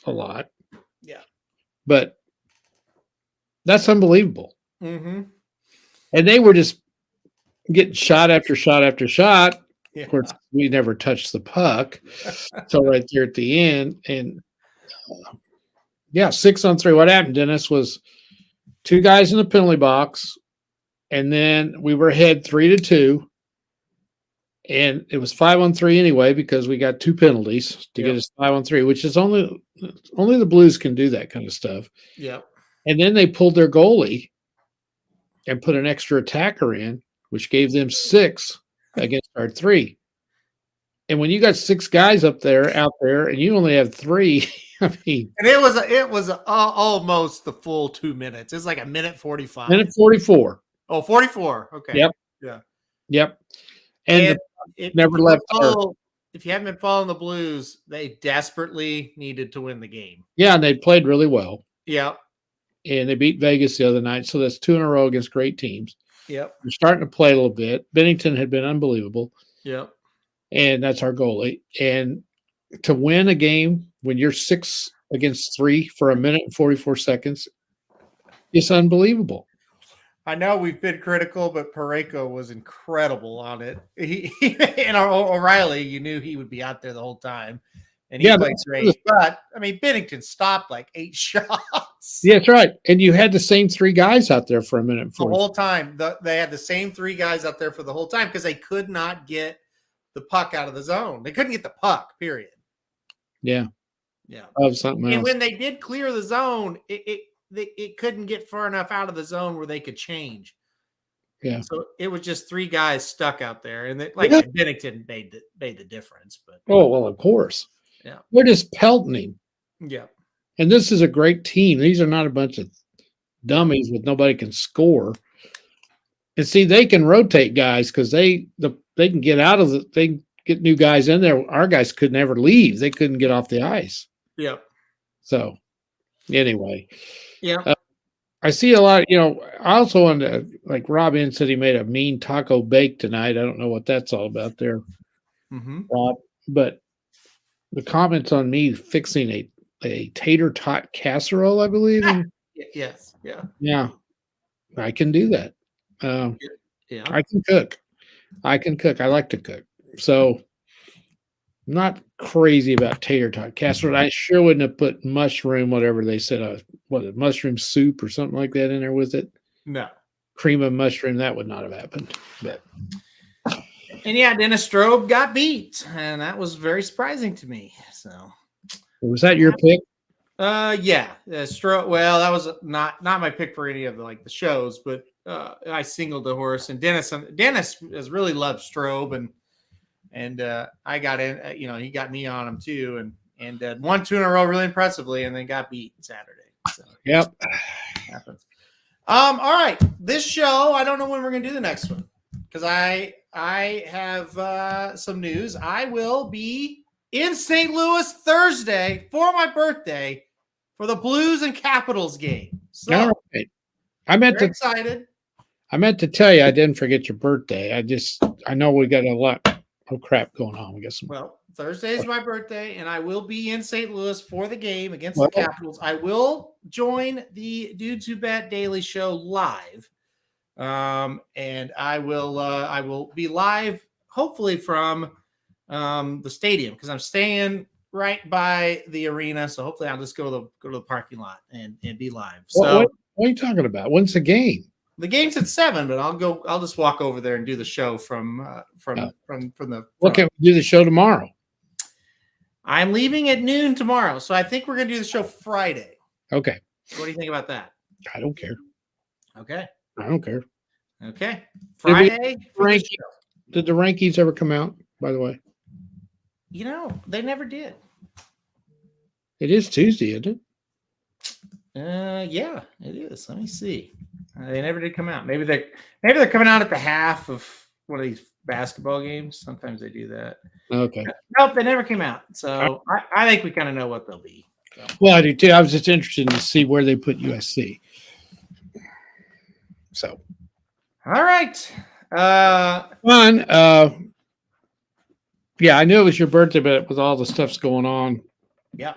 a lot. Yeah. But that's unbelievable. Mm-hmm. And they were just getting shot after shot after shot. Yeah. Of course, we never touched the puck. So right there at the end, and 6-on-3. What happened, Dennis, was two guys in the penalty box, and then we were ahead 3-2, and it was 5-on-3 anyway because we got two penalties to get us 5-on-3, which is only the Blues can do that kind of stuff. Yep. And then they pulled their goalie and put an extra attacker in, which gave them 6 against our 3. And when you got 6 guys out there, and you only have 3, I mean, And it was almost the full 2 minutes. It's like a minute 45. minute 44. Oh, 44. Okay. Yep. Yeah. Yep. And never left her. If you haven't been following the Blues, they desperately needed to win the game. Yeah, and they played really well. Yep. And they beat Vegas the other night. So that's 2 in a row against great teams. Yep. They're starting to play a little bit. Bennington had been unbelievable. Yep. And that's our goalie. And to win a game when you're 6 against 3 for a minute and 44 seconds, it's unbelievable. I know we've been critical, but Parayko was incredible on it. And O'Reilly, you knew he would be out there the whole time. And he played great. But, I mean, Bennington stopped like 8 shots. Yeah, that's right. And you had the same 3 guys out there for a minute and 40. The whole time. They had the same 3 guys out there for the whole time because they could not get the puck out of the zone. They couldn't get the puck, period. Yeah. Yeah. Of something else. And when they did clear the zone, it couldn't get far enough out of the zone where they could change. Yeah. So it was just 3 guys stuck out there. And Bennington made the difference. But well, of course. Yeah. We're just pelting him. Yeah. And this is a great team. These are not a bunch of dummies with nobody can score. And see, they can rotate guys because they can get out of they get new guys in there. Our guys could never leave. They couldn't get off the ice. Yep. So anyway. Yeah. I see a lot, I also wanted to, like Rob N said he made a mean taco bake tonight. I don't know what that's all about there, Rob, but the comments on me fixing a tater tot casserole, I believe. Yes. Yeah. Yeah. I can do that. Yeah. I can cook. I like to cook. So not crazy about tater tot casserole. I sure wouldn't have put mushroom, whatever they said, mushroom soup or something like that in there with it. No. Cream of mushroom, that would not have happened. But and yeah, Dennis Strobe got beat, and that was very surprising to me. So was that your pick? Yeah. Strobe. Well, that was not my pick for any of the shows, but I singled the horse, and Dennis has really loved Strobe, and I got in. He got me on him too, and won 2 in a row really impressively, and then got beat Saturday. So Yep. happens. All right, this show. I don't know when we're gonna do the next one because I have some news. I will be in St. Louis Thursday for my birthday for the Blues and Capitals game. So All right. I meant Very to excited. I meant to tell you I didn't forget your birthday. I know we got a lot of crap going on. We got some. Well, Thursday is my birthday, and I will be in St. Louis for the game against Well- the Capitals. I will join the Dudes Who Bet Daily Show live, and I will be live hopefully from the stadium because I'm staying right by the arena. So hopefully I'll just go to the parking lot and be live. So What are you talking about? When's the game? the game's at 7, but I'll just walk over there and do the show from the. What can we do the show tomorrow? I'm leaving at noon tomorrow, so I think we're gonna do the show Friday. Okay. What do you think about that? I don't care. Okay. I don't care. Okay. Did we Friday. for the rank- show. Did the rankings ever come out, by the way? You know, they never did. It is Tuesday, isn't it? Yeah, it is. Let me see. They never did come out. Maybe they're coming out at the half of one of these basketball games. Sometimes they do that. Okay. Nope, they never came out. So I think we kind of know what they'll be. So. Well, I do too. I was just interested to see where they put USC. So All right. fun. Yeah, I knew it was your birthday, but with all the stuff's going on, Yeah,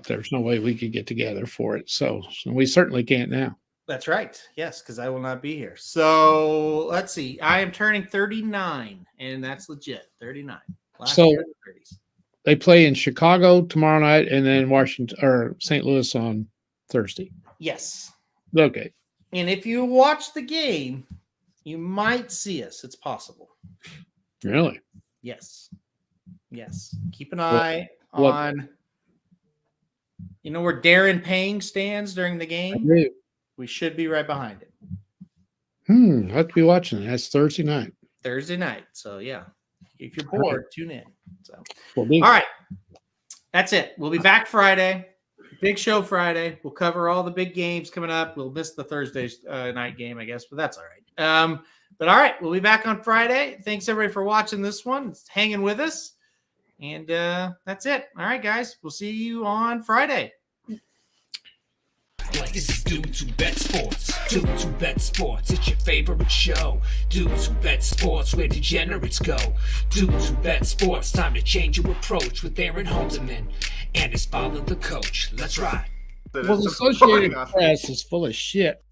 there's no way we could get together for it. So we certainly can't now. that's right. Yes, because I will not be here. So let's see. I am turning 39, and that's legit. 39. Last So- year in the 30s. They play in Chicago tomorrow night, and then Washington or St. Louis on Thursday. Yes. Okay. And if you watch the game, you might see us. It's possible. Really? Yes. Yes. Keep an eye what- on, you know, where Darren Payne stands during the I game. do. We should be right behind it. I have to be watching it. That's Thursday night. Thursday night. So, yeah. If you're All right. bored, tune in. So, We'll be. all right. That's it. We'll be back Friday. Big show Friday. We'll cover all the big games coming up. We'll miss the Thursday night game, I guess, but that's all right. But all right, we'll be back on Friday. Thanks everybody for watching this one, hanging with us, and that's it. All right, guys, we'll see you on Friday. This is Dudes Who Bet Sports. Dudes Who Bet Sports, it's your favorite show. Dudes Who Bet Sports, where degenerates go. Dudes Who Bet Sports, time to change your approach with Aaron Halterman and his father, the coach. Let's ride. Well, the Associated Press is full of shit.